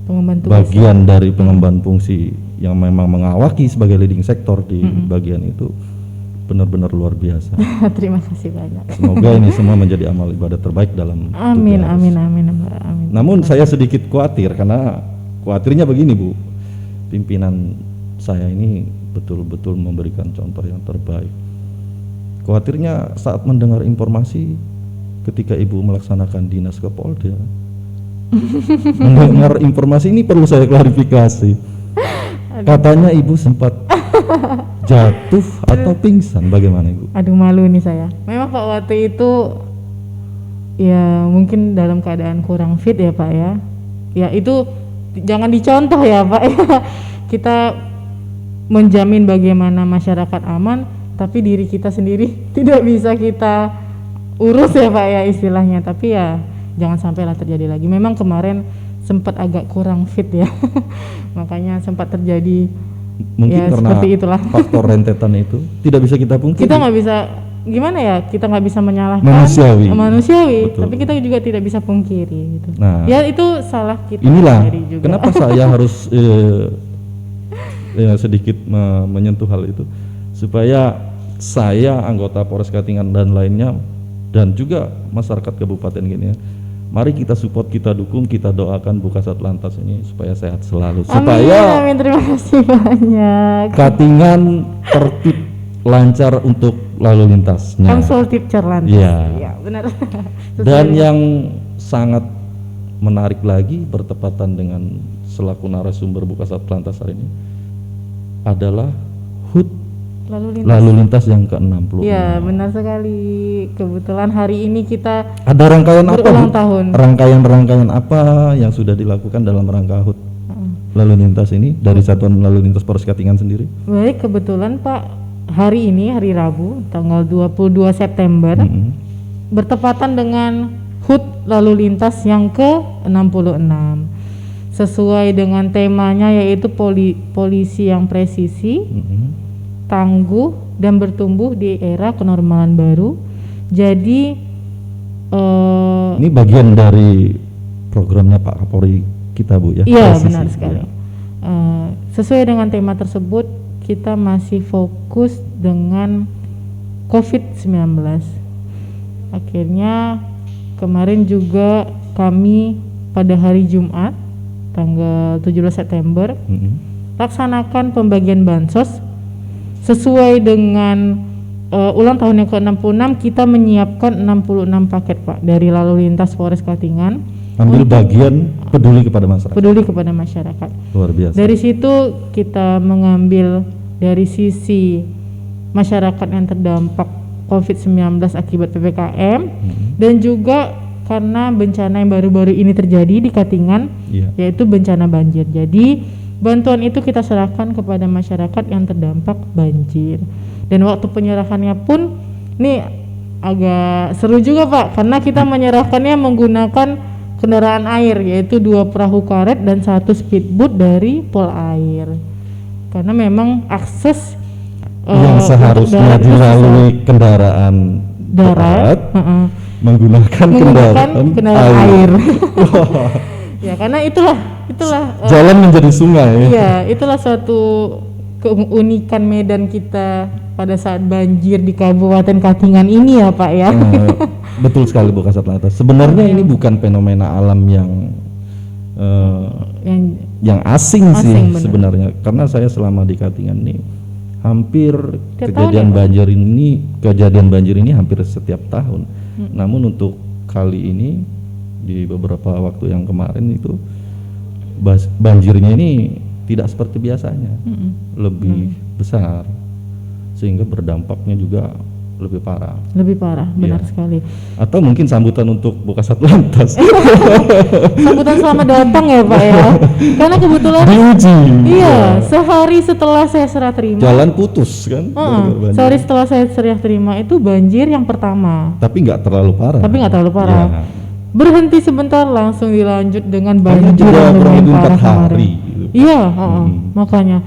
Speaker 2: Pengemban tugas.
Speaker 1: bagian dari pengemban fungsi yang memang mengawaki sebagai leading sector di bagian itu, benar-benar luar biasa.
Speaker 2: Terima kasih banyak.
Speaker 1: Semoga ini semua menjadi amal ibadah terbaik dalam
Speaker 2: Amin,
Speaker 1: tugas.
Speaker 2: amin, amin, amin.
Speaker 1: Namun saya sedikit khawatir, karena khawatirnya begini Bu, pimpinan saya ini betul-betul memberikan contoh yang terbaik. Khawatirnya saat mendengar informasi ketika Ibu melaksanakan dinas ke Polda, mendengar informasi ini perlu saya klarifikasi. Katanya Ibu sempat jatuh atau pingsan, bagaimana Ibu?
Speaker 2: Aduh, malu nih saya. Memang Pak waktu itu ya mungkin dalam keadaan kurang fit ya Pak ya. Ya itu jangan dicontoh ya Pak ya. Kita menjamin bagaimana masyarakat aman, tapi diri kita sendiri tidak bisa kita urus ya Pak ya istilahnya. Tapi ya jangan sampailah terjadi lagi. Memang kemarin sempat agak kurang fit ya. Makanya sempat terjadi
Speaker 1: Mungkin
Speaker 2: ya,
Speaker 1: karena
Speaker 2: seperti itulah.
Speaker 1: faktor rentetan itu tidak bisa kita pungkiri.
Speaker 2: Kita nggak bisa, gimana ya, kita nggak bisa menyalahkan
Speaker 1: Manusiawi. Betul.
Speaker 2: tapi kita juga tidak bisa pungkiri gitu.
Speaker 1: Nah,
Speaker 2: Ya itu salah kita
Speaker 1: inilah
Speaker 2: sendiri juga.
Speaker 1: kenapa saya harus sedikit menyentuh hal itu, supaya saya, anggota Polres Katingan dan lainnya, dan juga masyarakat kabupaten gini ya, mari kita support, kita dukung, kita doakan Bukasat Lantas ini supaya sehat selalu, supaya
Speaker 2: Amin, terima kasih banyak.
Speaker 1: Katingan tertib, lancar untuk lalu lintasnya.
Speaker 2: Konsultif Cerlantas.
Speaker 1: Iya.
Speaker 2: Iya, benar.
Speaker 1: Dan yang sangat menarik lagi bertepatan dengan selaku narasumber Buka Satlantas hari ini adalah HUT lalu lintas yang ke-60.
Speaker 2: Iya, benar sekali. Kebetulan hari ini kita
Speaker 1: ada rangkaian apa?
Speaker 2: berulang tahun.
Speaker 1: Rangkaian apa yang sudah dilakukan dalam rangka HUT lalu lintas ini dari Satuan Lalu Lintas Polres Katingan sendiri?
Speaker 2: Baik, kebetulan Pak, hari ini hari Rabu tanggal 22 September bertepatan dengan HUT lalu lintas yang ke-66. Sesuai dengan temanya yaitu polisi yang presisi, tangguh dan bertumbuh di era kenormalan baru. Jadi
Speaker 1: ini bagian dari programnya Pak Kapolri kita, Bu, ya?
Speaker 2: Iya,
Speaker 1: presisi,
Speaker 2: benar sekali. Sesuai dengan tema tersebut, kita masih fokus dengan COVID-19. Akhirnya kemarin juga kami pada hari Jumat tanggal 17 September laksanakan pembagian bansos sesuai dengan ulang tahun yang ke-66. Kita menyiapkan 66 paket, Pak, dari lalu lintas Polres Katingan.
Speaker 1: Ambil bagian peduli kepada masyarakat.
Speaker 2: Peduli kepada masyarakat.
Speaker 1: Luar biasa.
Speaker 2: Dari situ kita mengambil dari sisi masyarakat yang terdampak COVID-19 akibat PPKM dan juga karena bencana yang baru-baru ini terjadi di Katingan, yaitu bencana banjir. Jadi bantuan itu kita serahkan kepada masyarakat yang terdampak banjir. Dan waktu penyerahannya pun ini agak seru juga, Pak, karena kita menyerahkannya menggunakan kendaraan air, yaitu 2 perahu karet dan 1 speedboat dari Polair. Karena memang akses
Speaker 1: yang seharusnya dilalui kendaraan darat menggunakan kendaraan air.
Speaker 2: Ya, karena itulah
Speaker 1: jalan menjadi sungai.
Speaker 2: Iya, itulah suatu keunikan medan kita pada saat banjir di Kabupaten Katingan ini ya, Pak, ya.
Speaker 1: Betul sekali, Bu Kasatlantas. Sebenarnya ini bukan fenomena alam yang asing sih sebenarnya, karena saya selama di Katingan nih hampir kejadian banjir ini hampir setiap tahun. Namun untuk kali ini di beberapa waktu yang kemarin itu banjirnya ini tidak seperti biasanya, lebih besar, sehingga berdampaknya juga lebih parah. Lebih parah,
Speaker 2: benar sekali.
Speaker 1: Atau mungkin sambutan untuk Buka Satlantas.
Speaker 2: Sambutan selamat datang ya, Pak, ya. Karena kebetulan iya, sehari setelah saya serah terima.
Speaker 1: Jalan putus kan?
Speaker 2: Sehari setelah saya serah terima itu banjir yang pertama.
Speaker 1: Tapi nggak terlalu parah.
Speaker 2: Ya. Berhenti sebentar langsung dilanjut dengan banjir yang lumayan parah kemarin. Iya, makanya.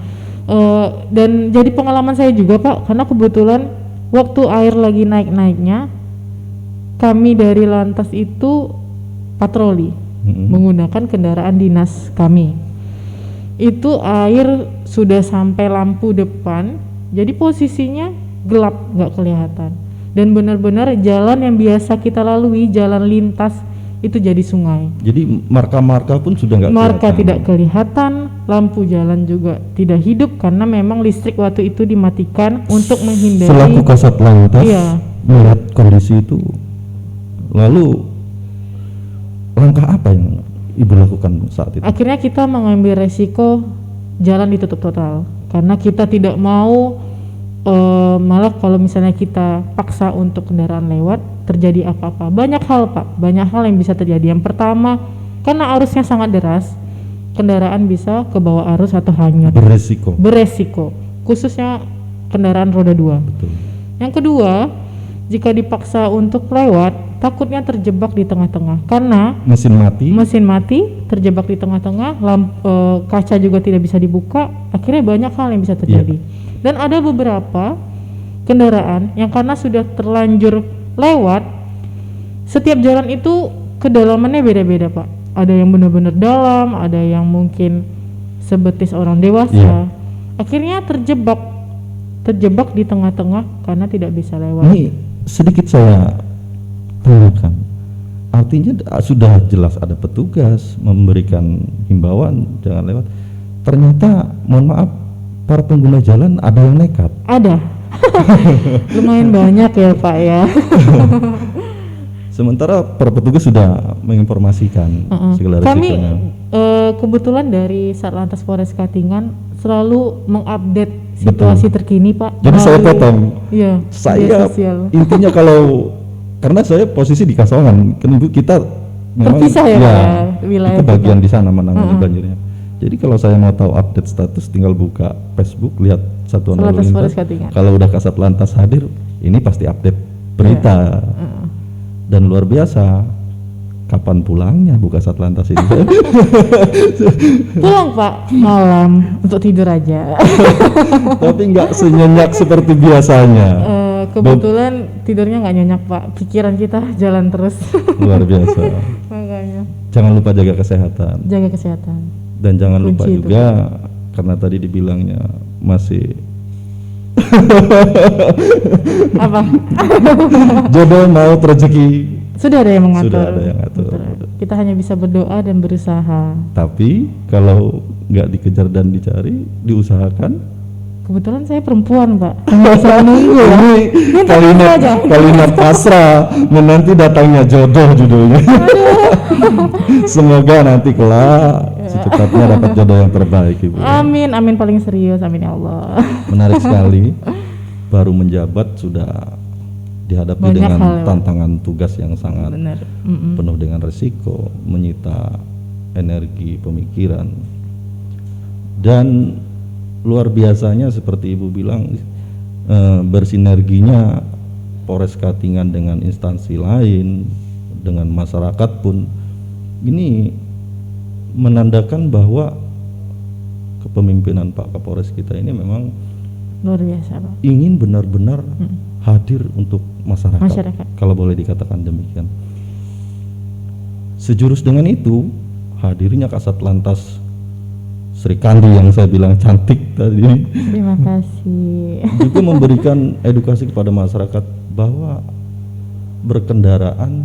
Speaker 2: Dan jadi pengalaman saya juga, Pak, karena kebetulan waktu air lagi naik-naiknya, kami dari lantas itu patroli menggunakan kendaraan dinas kami. Itu air sudah sampai lampu depan, jadi posisinya gelap, nggak kelihatan. Dan benar-benar jalan yang biasa kita lalui, jalan lintas, itu jadi sungai.
Speaker 1: Jadi marka-marka pun sudah nggak kelihatan.
Speaker 2: Marka tidak kelihatan, lampu jalan juga tidak hidup karena memang listrik waktu itu dimatikan untuk menghindari.
Speaker 1: Selaku Kasatlantas melihat kondisi itu, lalu langkah apa yang Ibu lakukan saat itu?
Speaker 2: Akhirnya kita mengambil resiko jalan ditutup total karena kita tidak mau malah kalau misalnya kita paksa untuk kendaraan lewat terjadi apa-apa. Banyak hal, Pak, banyak hal yang bisa terjadi. Yang pertama, karena arusnya sangat deras, kendaraan bisa ke bawah arus atau hanyut. Beresiko, khususnya kendaraan roda 2.
Speaker 1: Betul.
Speaker 2: Yang kedua, jika dipaksa untuk lewat, takutnya terjebak di tengah-tengah karena mesin mati, terjebak di tengah-tengah, kaca juga tidak bisa dibuka, akhirnya banyak hal yang bisa terjadi. Dan ada beberapa kendaraan yang karena sudah terlanjur lewat, setiap jalan itu kedalamannya beda-beda, Pak. Ada yang benar-benar dalam, ada yang mungkin sebetis orang dewasa. Akhirnya terjebak di tengah-tengah karena tidak bisa lewat.
Speaker 1: Ini sedikit saya tanyakan, artinya sudah jelas ada petugas memberikan himbauan jangan lewat, ternyata mohon maaf para pengguna jalan ada yang nekat. Ada.
Speaker 2: Lumayan banyak ya, Pak, ya.
Speaker 1: Sementara para petugas sudah menginformasikan segala
Speaker 2: Kami
Speaker 1: risikonya.
Speaker 2: kebetulan dari Satlantas Polres Katingan selalu mengupdate situasi terkini, Pak.
Speaker 1: Jadi saya
Speaker 2: melalui-
Speaker 1: potong.
Speaker 2: Iya, media
Speaker 1: Saya
Speaker 2: sosial.
Speaker 1: intinya kalau karena saya posisi di Kasongan, kan Ibu kita memang
Speaker 2: Terpisah ya, Pak, ya, wilayah
Speaker 1: itu bagian
Speaker 2: kita.
Speaker 1: di sana menangani banjirnya. Jadi kalau saya mau tahu update status, tinggal buka Facebook, lihat Satuan Lalu
Speaker 2: Satlantas
Speaker 1: Lintas.
Speaker 2: Polres Katingan.
Speaker 1: Kalau udah Kasat Lantas hadir, ini pasti update berita. Dan luar biasa, kapan pulangnya buka Satlantas ini?
Speaker 2: Pulang, Pak, malam untuk tidur aja.
Speaker 1: Tapi nggak senyenyak seperti biasanya.
Speaker 2: Kebetulan tidurnya nggak nyenyak, Pak. Pikiran kita jalan terus.
Speaker 1: Luar biasa.
Speaker 2: Makanya
Speaker 1: Jangan lupa jaga kesehatan.
Speaker 2: jaga kesehatan.
Speaker 1: Dan jangan lupa
Speaker 2: Kunci itu.
Speaker 1: juga, karena tadi dibilangnya masih
Speaker 2: Apa?
Speaker 1: jodoh maut rezeki,
Speaker 2: Sudah ada yang mengatur.
Speaker 1: Sudah ada yang ngatur.
Speaker 2: Betul. Kita hanya bisa berdoa dan berusaha.
Speaker 1: tapi kalau nggak dikejar dan dicari, diusahakan.
Speaker 2: Kebetulan saya perempuan, Pak. Hanya bisa menunggu ya.
Speaker 1: Ini
Speaker 2: Minta
Speaker 1: kalimat
Speaker 2: aja.
Speaker 1: kalimat pasrah menanti datangnya jodoh judulnya. Semoga nanti kelak secepatnya dapat jodoh yang terbaik, Ibu.
Speaker 2: Amin, amin paling serius, amin ya Allah.
Speaker 1: Menarik sekali. Baru menjabat sudah dihadapi
Speaker 2: Banyak
Speaker 1: dengan
Speaker 2: hal ya, Pak.
Speaker 1: tantangan tugas yang sangat
Speaker 2: Benar.
Speaker 1: penuh dengan resiko, menyita energi pemikiran, dan luar biasanya seperti Ibu bilang, bersinerginya Polres Katingan dengan instansi lain, dengan masyarakat pun, ini menandakan bahwa kepemimpinan Pak Kapolres kita ini memang
Speaker 2: Luar biasa, Pak.
Speaker 1: ingin benar-benar hadir untuk masyarakat,
Speaker 2: Masyarakat.
Speaker 1: kalau boleh dikatakan demikian. Sejurus dengan itu, hadirnya Kasat Lantas Sri Kandi yang saya bilang cantik tadi
Speaker 2: Terima kasih.
Speaker 1: juga memberikan edukasi kepada masyarakat bahwa berkendaraan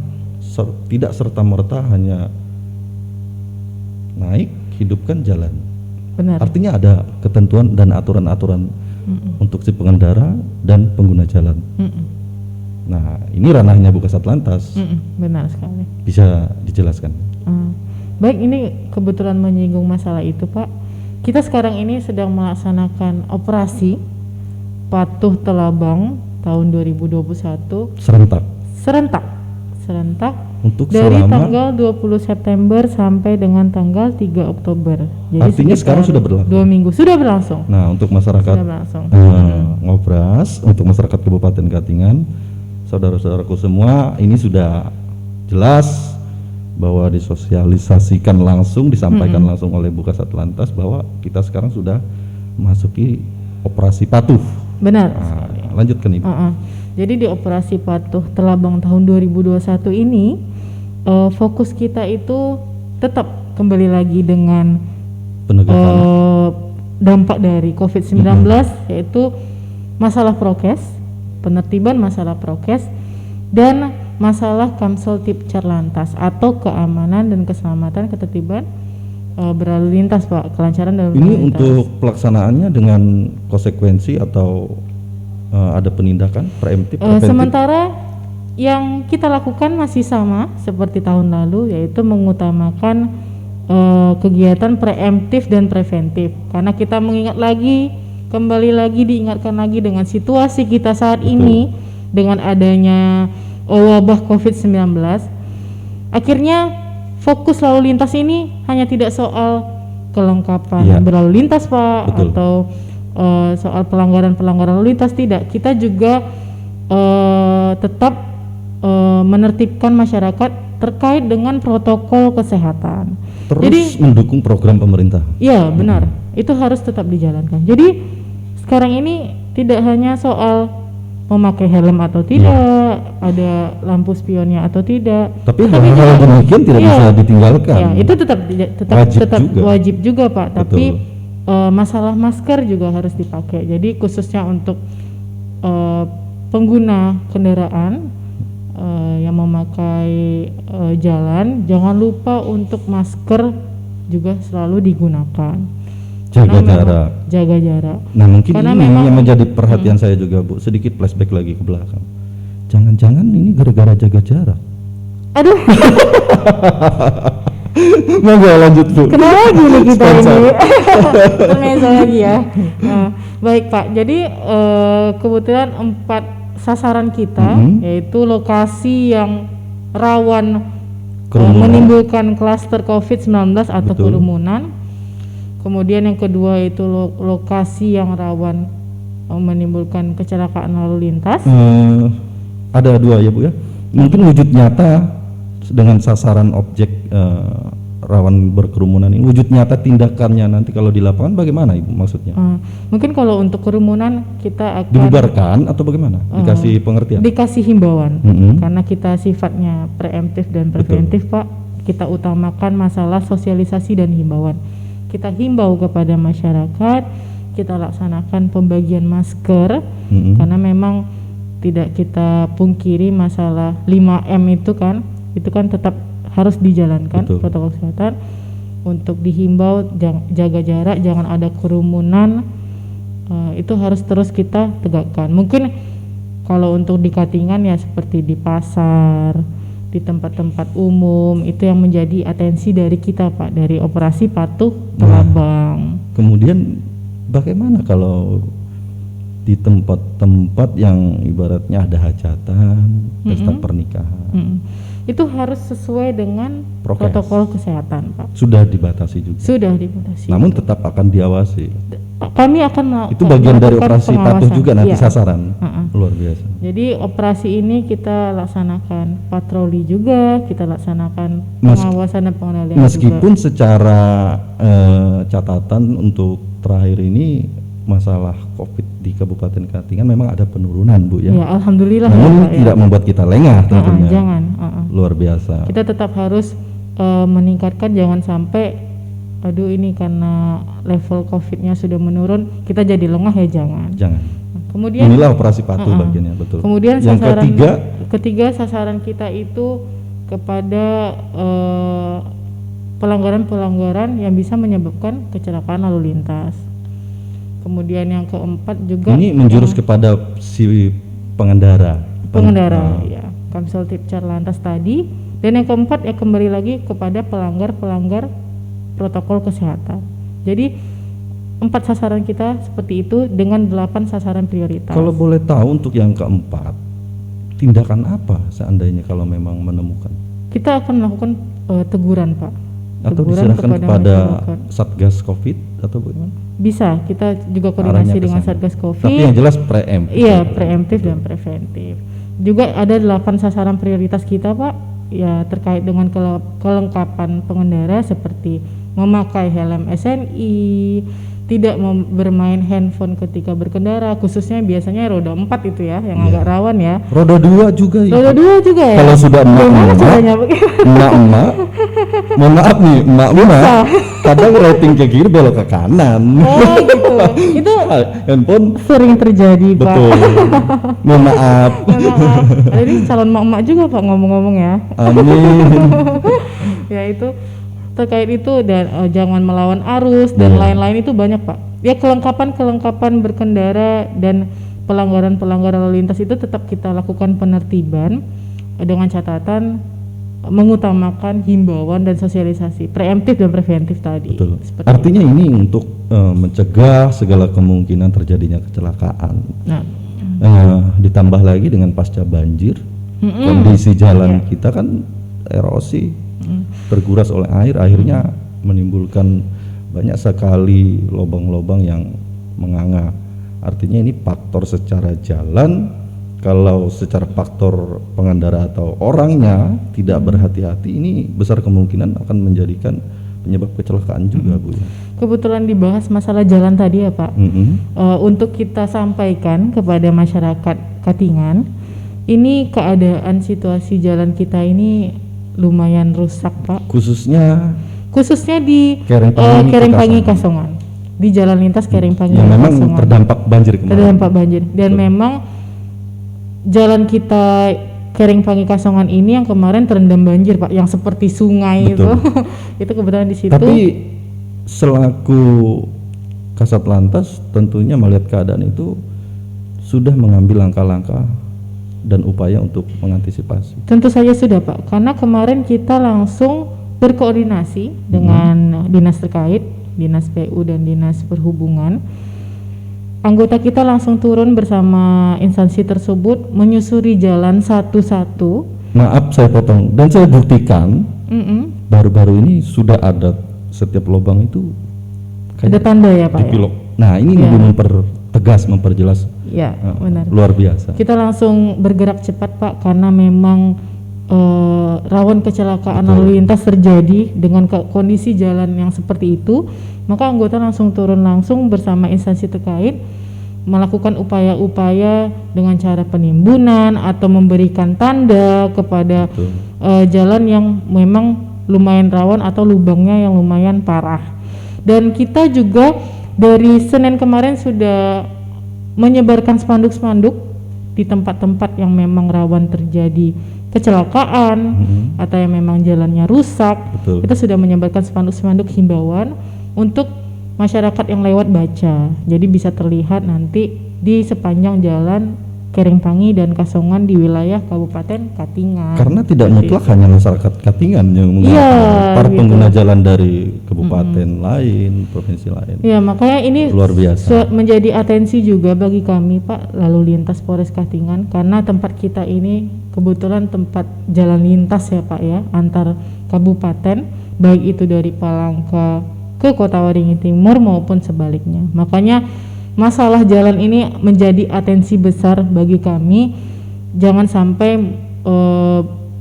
Speaker 1: tidak serta-merta hanya naik, hidupkan jalan.
Speaker 2: Benar.
Speaker 1: Artinya ada ketentuan dan aturan-aturan untuk si pengendara dan pengguna jalan. Nah, ini ranahnya Bu Kasat Lantas.
Speaker 2: Benar sekali.
Speaker 1: Bisa dijelaskan?
Speaker 2: Baik, ini kebetulan menyinggung masalah itu, Pak. Kita sekarang ini sedang melaksanakan operasi Patuh Telabang tahun 2021
Speaker 1: Serentak
Speaker 2: serentak
Speaker 1: untuk
Speaker 2: dari
Speaker 1: selama,
Speaker 2: tanggal 20 September sampai dengan tanggal 3 Oktober. Jadi
Speaker 1: artinya sekarang sudah berlangsung.
Speaker 2: 2 minggu sudah berlangsung.
Speaker 1: Nah, untuk masyarakat
Speaker 2: Sudah berlangsung.
Speaker 1: Ngobras, untuk masyarakat Kabupaten Katingan, saudara-saudaraku semua, ini sudah jelas bahwa disosialisasikan langsung, disampaikan langsung oleh Bu Kasat Lantas bahwa kita sekarang sudah memasuki operasi patuh.
Speaker 2: Benar.
Speaker 1: Nah, lanjutkan Ibu.
Speaker 2: Jadi di operasi Patuh Telabang tahun 2021 ini fokus kita itu tetap kembali lagi dengan
Speaker 1: Penegakan
Speaker 2: dampak dari COVID-19 yaitu masalah prokes, penertiban masalah prokes, dan masalah Kamseltib Carlantas atau keamanan dan keselamatan ketertiban berlalu lintas, Pak, kelancaran dalam
Speaker 1: ini
Speaker 2: berlalu lintas.
Speaker 1: untuk pelaksanaannya dengan konsekuensi atau ada penindakan preventif?
Speaker 2: Sementara yang kita lakukan masih sama seperti tahun lalu, yaitu mengutamakan kegiatan preemptif dan preventif, karena kita mengingat lagi, kembali lagi diingatkan lagi dengan situasi kita saat ini dengan adanya wabah COVID-19. Akhirnya fokus lalu lintas ini hanya tidak soal kelengkapan berlalu lintas, Pak, atau soal pelanggaran lalu lintas, tidak. Kita juga tetap menertibkan masyarakat terkait dengan protokol kesehatan.
Speaker 1: Terus
Speaker 2: Jadi
Speaker 1: mendukung program pemerintah.
Speaker 2: iya, benar. Itu harus tetap dijalankan. Jadi sekarang ini tidak hanya soal memakai helm atau tidak, ada lampu spionnya atau tidak.
Speaker 1: Tapi hal-hal demikian tidak bisa ditinggalkan.
Speaker 2: Ya, itu tetap wajib juga, Pak.
Speaker 1: Betul.
Speaker 2: Tapi masalah masker juga harus dipakai. Jadi khususnya untuk pengguna kendaraan yang memakai jalan, jangan lupa untuk masker juga selalu digunakan. Jaga jarak.
Speaker 1: Nah, mungkin
Speaker 2: Karena
Speaker 1: ini
Speaker 2: memang,
Speaker 1: yang menjadi perhatian saya juga, Bu. Sedikit flashback lagi ke belakang. Jangan-jangan ini gara-gara jaga jarak.
Speaker 2: Aduh,
Speaker 1: Monggo lanjut Bu.
Speaker 2: kenapa gini kita
Speaker 1: Sponsor.
Speaker 2: ini? Intermezzo lagi ya. Nah, baik Pak, jadi kebetulan 4 sasaran kita, yaitu lokasi yang rawan
Speaker 1: Kerumunan.
Speaker 2: menimbulkan klaster COVID-19 atau
Speaker 1: Betul.
Speaker 2: kerumunan. Kemudian yang kedua itu lokasi yang rawan menimbulkan kecelakaan lalu lintas.
Speaker 1: Ada 2 ya Bu ya. Mungkin wujud nyata dengan sasaran objek rawan berkerumunan ini, wujud nyata tindakannya nanti kalau di lapangan bagaimana Ibu maksudnya?
Speaker 2: Mungkin kalau untuk kerumunan kita akan
Speaker 1: Dibubarkan atau bagaimana? Dikasih pengertian?
Speaker 2: dikasih himbauan, karena kita sifatnya preemptif dan preventif Pak. Kita utamakan masalah sosialisasi dan himbauan. Kita himbau kepada masyarakat, kita laksanakan pembagian masker, karena memang tidak kita pungkiri masalah 5M itu kan tetap harus dijalankan.
Speaker 1: Betul.
Speaker 2: Protokol kesehatan untuk dihimbau jaga jarak, jangan ada kerumunan, itu harus terus kita tegakkan. Mungkin kalau untuk di Katingan ya seperti di pasar, di tempat-tempat umum, itu yang menjadi atensi dari kita Pak, dari operasi patuh telabang.
Speaker 1: Kemudian bagaimana kalau di tempat-tempat yang ibaratnya ada hajatan, pesta pernikahan?
Speaker 2: Itu harus sesuai dengan
Speaker 1: Prokes.
Speaker 2: protokol kesehatan Pak.
Speaker 1: Sudah dibatasi juga.
Speaker 2: Sudah dibatasi.
Speaker 1: Namun tetap akan diawasi.
Speaker 2: Kami akan
Speaker 1: Itu bagian dari
Speaker 2: melakukan
Speaker 1: operasi patuh
Speaker 2: pengawasan.
Speaker 1: juga nanti
Speaker 2: Iya.
Speaker 1: sasaran. Luar biasa.
Speaker 2: Jadi operasi ini kita laksanakan patroli juga, kita laksanakan
Speaker 1: Mes-
Speaker 2: pengawasan dan pengendalian
Speaker 1: Meskipun
Speaker 2: juga.
Speaker 1: secara catatan untuk terakhir ini masalah COVID di Kabupaten Katingan memang ada penurunan Bu ya.
Speaker 2: Ya, alhamdulillah
Speaker 1: Namun
Speaker 2: ya, Pak, ya.
Speaker 1: tidak membuat kita lengah tentunya.
Speaker 2: Jangan.
Speaker 1: Luar biasa.
Speaker 2: Kita tetap harus meningkatkan, jangan sampai aduh ini karena level COVID-nya sudah menurun kita jadi lengah ya, jangan.
Speaker 1: Jangan.
Speaker 2: Kemudian
Speaker 1: Inilah operasi patuh bagiannya, betul.
Speaker 2: kemudian
Speaker 1: yang
Speaker 2: sasaran
Speaker 1: ketiga
Speaker 2: sasaran kita itu kepada pelanggaran-pelanggaran yang bisa menyebabkan kecelakaan lalu lintas. Kemudian yang keempat juga
Speaker 1: ini menjurus kepada si pengendara.
Speaker 2: ya, Kamsel Tipcar Lantas tadi. Dan yang keempat ya kembali lagi kepada pelanggar protokol kesehatan. Jadi 4 sasaran kita seperti itu dengan 8 sasaran prioritas.
Speaker 1: Kalau boleh tahu untuk yang keempat, tindakan apa seandainya kalau memang menemukan?
Speaker 2: Kita akan melakukan teguran Pak.
Speaker 1: Atau
Speaker 2: Teguran
Speaker 1: diserahkan kepada
Speaker 2: masyarakat.
Speaker 1: Satgas COVID atau bagaimana?
Speaker 2: Bisa, kita juga
Speaker 1: Arahnya
Speaker 2: koordinasi
Speaker 1: ke
Speaker 2: dengan
Speaker 1: sana.
Speaker 2: Satgas Covid.
Speaker 1: Tapi yang jelas preemptif.
Speaker 2: Iya, preemptif dan preventif. Juga ada 8 sasaran prioritas kita Pak, ya terkait dengan kelengkapan pengendara seperti memakai helm SNI, tidak bermain handphone ketika berkendara, khususnya biasanya roda 4 itu ya, yang agak rawan ya.
Speaker 1: Roda 2 juga ya.
Speaker 2: Roda 2 juga ya.
Speaker 1: Kalau sudah
Speaker 2: Gimana caranya?
Speaker 1: emak-emak, mohon maaf nih, emak-emak, kadang rating ke kiri belok ke kanan.
Speaker 2: Oh gitu. Itu
Speaker 1: Handphone
Speaker 2: sering terjadi Pak.
Speaker 1: betul. Mohon maaf.
Speaker 2: Maaf. Ada ini calon mak-mak juga Pak ngomong-ngomong ya.
Speaker 1: Amin.
Speaker 2: Ya itu terkait itu, dan jangan melawan arus dan lain-lain itu banyak Pak. Ya kelengkapan berkendara dan pelanggaran lalu lintas itu tetap kita lakukan penertiban dengan catatan mengutamakan himbauan dan sosialisasi preemptif dan preventif tadi.
Speaker 1: Betul.
Speaker 2: Seperti
Speaker 1: Artinya ini untuk mencegah segala kemungkinan terjadinya kecelakaan.
Speaker 2: Nah,
Speaker 1: Ditambah lagi dengan pasca banjir, kondisi jalan kita kan erosi, terguras oleh air, akhirnya menimbulkan banyak sekali lubang-lubang yang menganga. Artinya ini faktor secara jalan, kalau secara faktor pengendara atau orangnya tidak berhati-hati, ini besar kemungkinan akan menjadikan penyebab kecelakaan juga Bu.
Speaker 2: kebetulan dibahas masalah jalan tadi ya Pak. Untuk kita sampaikan kepada masyarakat Katingan, ini keadaan situasi jalan kita ini lumayan rusak Pak,
Speaker 1: Khususnya
Speaker 2: di Keringpangi Kasongan, di jalan lintas Keringpangi
Speaker 1: yang memang
Speaker 2: Kasongan.
Speaker 1: terdampak banjir kemarin.
Speaker 2: Terdampak banjir, dan memang jalan kita Keringpangi Kasongan ini yang kemarin terendam banjir Pak, yang seperti sungai itu. Itu kebetulan di situ.
Speaker 1: Tapi selaku Kasat Lantas tentunya melihat keadaan itu sudah mengambil langkah-langkah dan upaya untuk mengantisipasi?
Speaker 2: Tentu saja sudah Pak, karena kemarin kita langsung berkoordinasi dengan dinas terkait, dinas PU dan dinas perhubungan. Anggota kita langsung turun bersama instansi tersebut menyusuri jalan satu-satu.
Speaker 1: Maaf saya potong, dan saya buktikan baru-baru ini sudah ada setiap lubang itu
Speaker 2: Ada tanda ya Pak ya?
Speaker 1: dipilok. Nah ini
Speaker 2: Ya.
Speaker 1: Ibu mempertegas, memperjelas.
Speaker 2: Ya, benar.
Speaker 1: Luar biasa.
Speaker 2: Kita langsung bergerak cepat Pak, karena memang rawan kecelakaan
Speaker 1: Betul.
Speaker 2: lalu lintas terjadi dengan kondisi jalan yang seperti itu. Maka anggota langsung turun langsung bersama instansi terkait melakukan upaya-upaya dengan cara penimbunan atau memberikan tanda kepada
Speaker 1: Betul.
Speaker 2: jalan yang memang lumayan rawan atau lubangnya yang lumayan parah. Dan kita juga dari Senin kemarin sudah menyebarkan spanduk-spanduk di tempat-tempat yang memang rawan terjadi kecelakaan atau yang memang jalannya rusak.
Speaker 1: Betul.
Speaker 2: Kita sudah menyebarkan spanduk-spanduk himbauan untuk masyarakat yang lewat baca. Jadi bisa terlihat nanti di sepanjang jalan Keringpangi dan Kasongan di wilayah Kabupaten Katingan.
Speaker 1: Karena tidak
Speaker 2: Seperti
Speaker 1: mutlak
Speaker 2: itu.
Speaker 1: hanya masyarakat Katingan yang menggunakan,
Speaker 2: Iya,
Speaker 1: para
Speaker 2: gitu.
Speaker 1: pengguna jalan dari kabupaten lain, provinsi lain.
Speaker 2: Ya, makanya ini
Speaker 1: Luar biasa.
Speaker 2: menjadi atensi juga bagi kami Pak Lalu Lintas Polres Katingan, karena tempat kita ini kebetulan tempat jalan lintas ya Pak ya, antar kabupaten, baik itu dari Palangka ke Kota Waringin Timur maupun sebaliknya. Makanya masalah jalan ini menjadi atensi besar bagi kami. Jangan sampai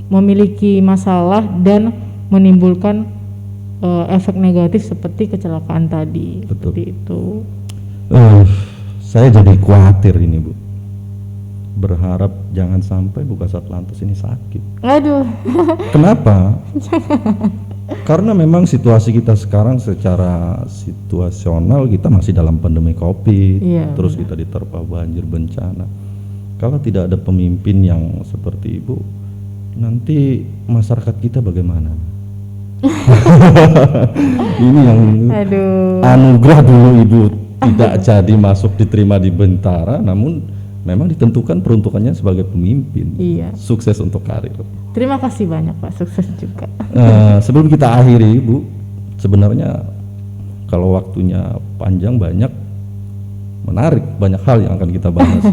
Speaker 2: memiliki masalah dan menimbulkan efek negatif seperti kecelakaan tadi.
Speaker 1: Betul.
Speaker 2: Seperti itu.
Speaker 1: Saya jadi khawatir ini Bu. Berharap jangan sampai Bukasatlantas ini sakit.
Speaker 2: Aduh.
Speaker 1: Kenapa? Karena memang situasi kita sekarang secara situasional kita masih dalam pandemi COVID,
Speaker 2: Iya,
Speaker 1: terus kita diterpa banjir bencana. Kalau tidak ada pemimpin yang seperti Ibu, nanti masyarakat kita bagaimana? Ini yang
Speaker 2: Aduh.
Speaker 1: anugerah dulu Ibu tidak jadi masuk diterima di Bentara, namun memang ditentukan peruntukannya sebagai pemimpin.
Speaker 2: Iya.
Speaker 1: Sukses untuk karir.
Speaker 2: Terima kasih banyak Pak, sukses juga.
Speaker 1: Sebelum kita akhiri Bu, sebenarnya kalau waktunya panjang banyak menarik, banyak hal yang akan kita bahas.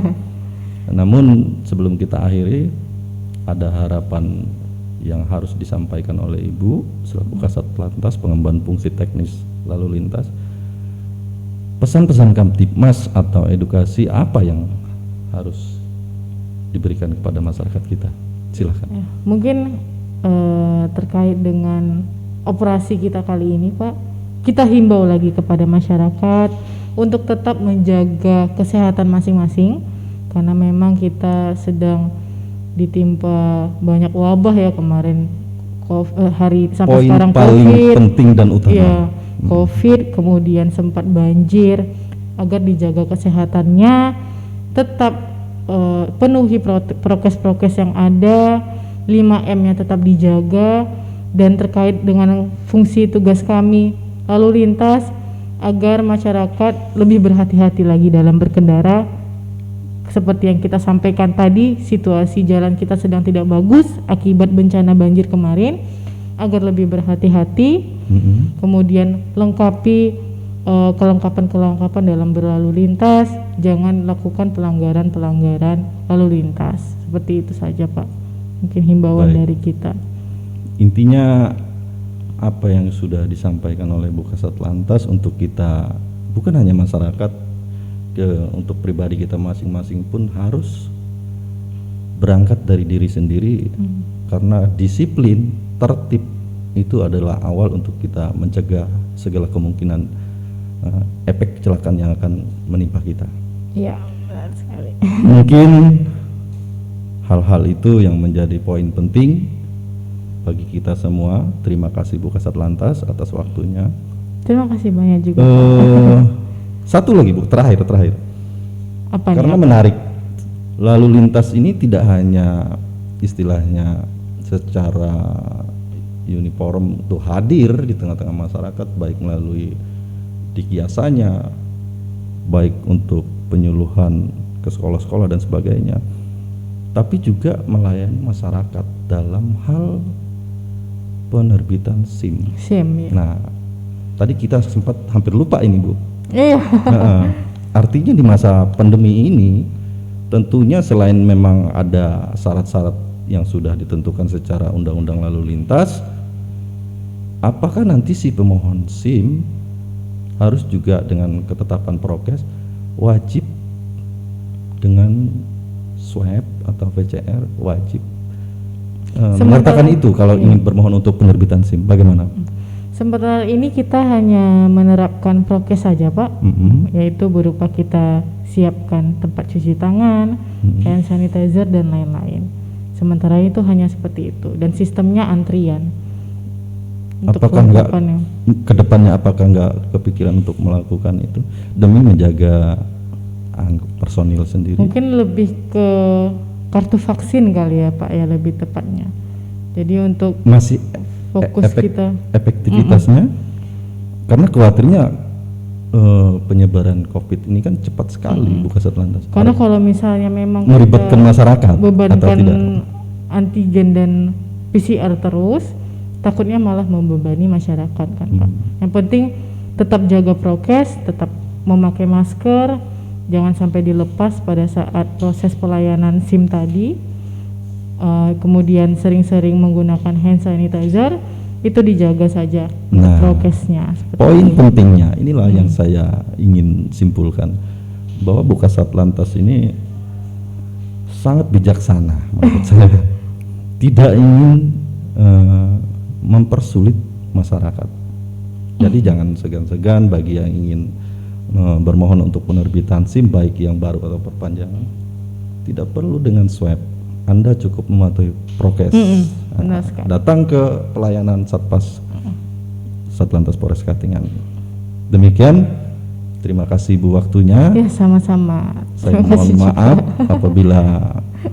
Speaker 1: Namun sebelum kita akhiri, ada harapan yang harus disampaikan oleh Ibu selaku Kasatlantas Pengembangan Fungsi Teknis Lalu Lintas. Pesan-pesan Kamtibmas atau edukasi apa yang harus diberikan kepada masyarakat kita? Silahkan.
Speaker 2: Ya, mungkin terkait dengan operasi kita kali ini Pak, kita himbau lagi kepada masyarakat untuk tetap menjaga kesehatan masing-masing, karena memang kita sedang ditimpa banyak wabah ya kemarin, hari sampai
Speaker 1: Poin
Speaker 2: sekarang
Speaker 1: paling
Speaker 2: COVID,
Speaker 1: penting dan utama.
Speaker 2: ya, COVID, kemudian sempat banjir. Agar dijaga kesehatannya, tetap penuhi prokes-prokes yang ada, 5M-nya tetap dijaga, dan terkait dengan fungsi tugas kami lalu lintas, agar masyarakat lebih berhati-hati lagi dalam berkendara. Seperti yang kita sampaikan tadi, situasi jalan kita sedang tidak bagus akibat bencana banjir kemarin, agar lebih berhati-hati, kemudian lengkapi kelengkapan-kelengkapan dalam berlalu lintas, jangan lakukan pelanggaran-pelanggaran lalu lintas. Seperti itu saja Pak, mungkin himbauan
Speaker 1: Baik.
Speaker 2: dari kita.
Speaker 1: Intinya apa yang sudah disampaikan oleh Bu Kasatlantas untuk kita, bukan hanya masyarakat, untuk pribadi kita masing-masing pun harus berangkat dari diri sendiri, karena disiplin, tertib itu adalah awal untuk kita mencegah segala kemungkinan efek kecelakaan yang akan menimpa kita.
Speaker 2: Iya, benar sekali.
Speaker 1: Mungkin hal-hal itu yang menjadi poin penting bagi kita semua. Terima kasih Bu Kasatlantas atas waktunya.
Speaker 2: Terima kasih banyak juga.
Speaker 1: Satu lagi Bu, terakhir.
Speaker 2: Apa
Speaker 1: Karena
Speaker 2: nih?
Speaker 1: menarik, lalu lintas ini tidak hanya istilahnya secara uniform untuk hadir di tengah-tengah masyarakat, baik melalui dikiasannya, baik untuk penyuluhan ke sekolah-sekolah dan sebagainya, tapi juga melayani masyarakat dalam hal penerbitan SIM.
Speaker 2: SIM ya.
Speaker 1: Nah, tadi kita sempat hampir lupa ini, Bu.
Speaker 2: Iya.
Speaker 1: Artinya di masa pandemi ini tentunya selain memang ada syarat-syarat yang sudah ditentukan secara undang-undang lalu lintas, apakah nanti si pemohon SIM harus juga dengan ketetapan prokes wajib dengan swab atau PCR wajib menyertakan itu kalau ingin bermohon untuk penerbitan SIM? Bagaimana?
Speaker 2: Sementara ini kita hanya menerapkan prokes saja, Pak, yaitu berupa kita siapkan tempat cuci tangan, hand sanitizer dan lain-lain. Sementara itu hanya seperti itu dan sistemnya antrian.
Speaker 1: Apakah enggak kedepannya apakah enggak kepikiran untuk melakukan itu demi menjaga personil sendiri? Mungkin
Speaker 2: lebih ke kartu vaksin kali ya, Pak, ya lebih tepatnya. Jadi untuk
Speaker 1: masih
Speaker 2: fokus kita
Speaker 1: efektivitasnya karena khawatirnya penyebaran COVID ini kan cepat sekali Bu Kasat Lantas.
Speaker 2: Karena kalau misalnya memang
Speaker 1: melibatkan masyarakat
Speaker 2: bebankan
Speaker 1: atau tidak?
Speaker 2: Antigen dan PCR terus, takutnya malah membebani masyarakat kan, Pak. Yang penting tetap jaga prokes, tetap memakai masker, jangan sampai dilepas pada saat proses pelayanan SIM tadi. Kemudian sering-sering menggunakan hand sanitizer, itu dijaga saja prokesnya.
Speaker 1: Poin pentingnya inilah yang saya ingin simpulkan, bahwa Bu Kasat Lantas ini sangat bijaksana menurut saya, tidak ingin mempersulit masyarakat. Jadi jangan segan-segan bagi yang ingin bermohon untuk penerbitan SIM baik yang baru atau perpanjangan, tidak perlu dengan swab. Anda cukup mematuhi prokes. Datang ke pelayanan Satpas Satlantas Polres Katingan. Demikian, terima kasih Bu waktunya.
Speaker 2: Ya, sama-sama.
Speaker 1: Saya mohon maaf apabila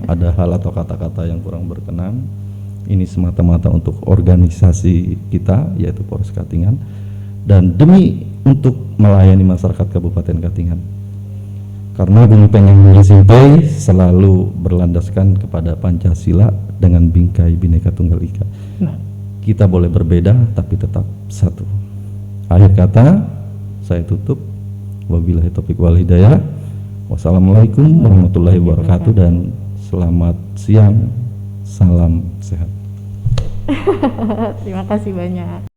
Speaker 1: ada hal atau kata-kata yang kurang berkenan. Ini semata-mata untuk organisasi kita yaitu Polres Katingan dan demi untuk melayani masyarakat Kabupaten Katingan. Karena Bumi Pengen Simpai selalu berlandaskan kepada Pancasila dengan bingkai Bhinneka Tunggal Ika. Kita boleh berbeda tapi tetap satu. Akhir kata saya tutup. Wabillahi taufiq wal hidayah. Wassalamualaikum warahmatullahi wabarakatuh dan selamat siang. Salam sehat.
Speaker 2: Terima kasih banyak.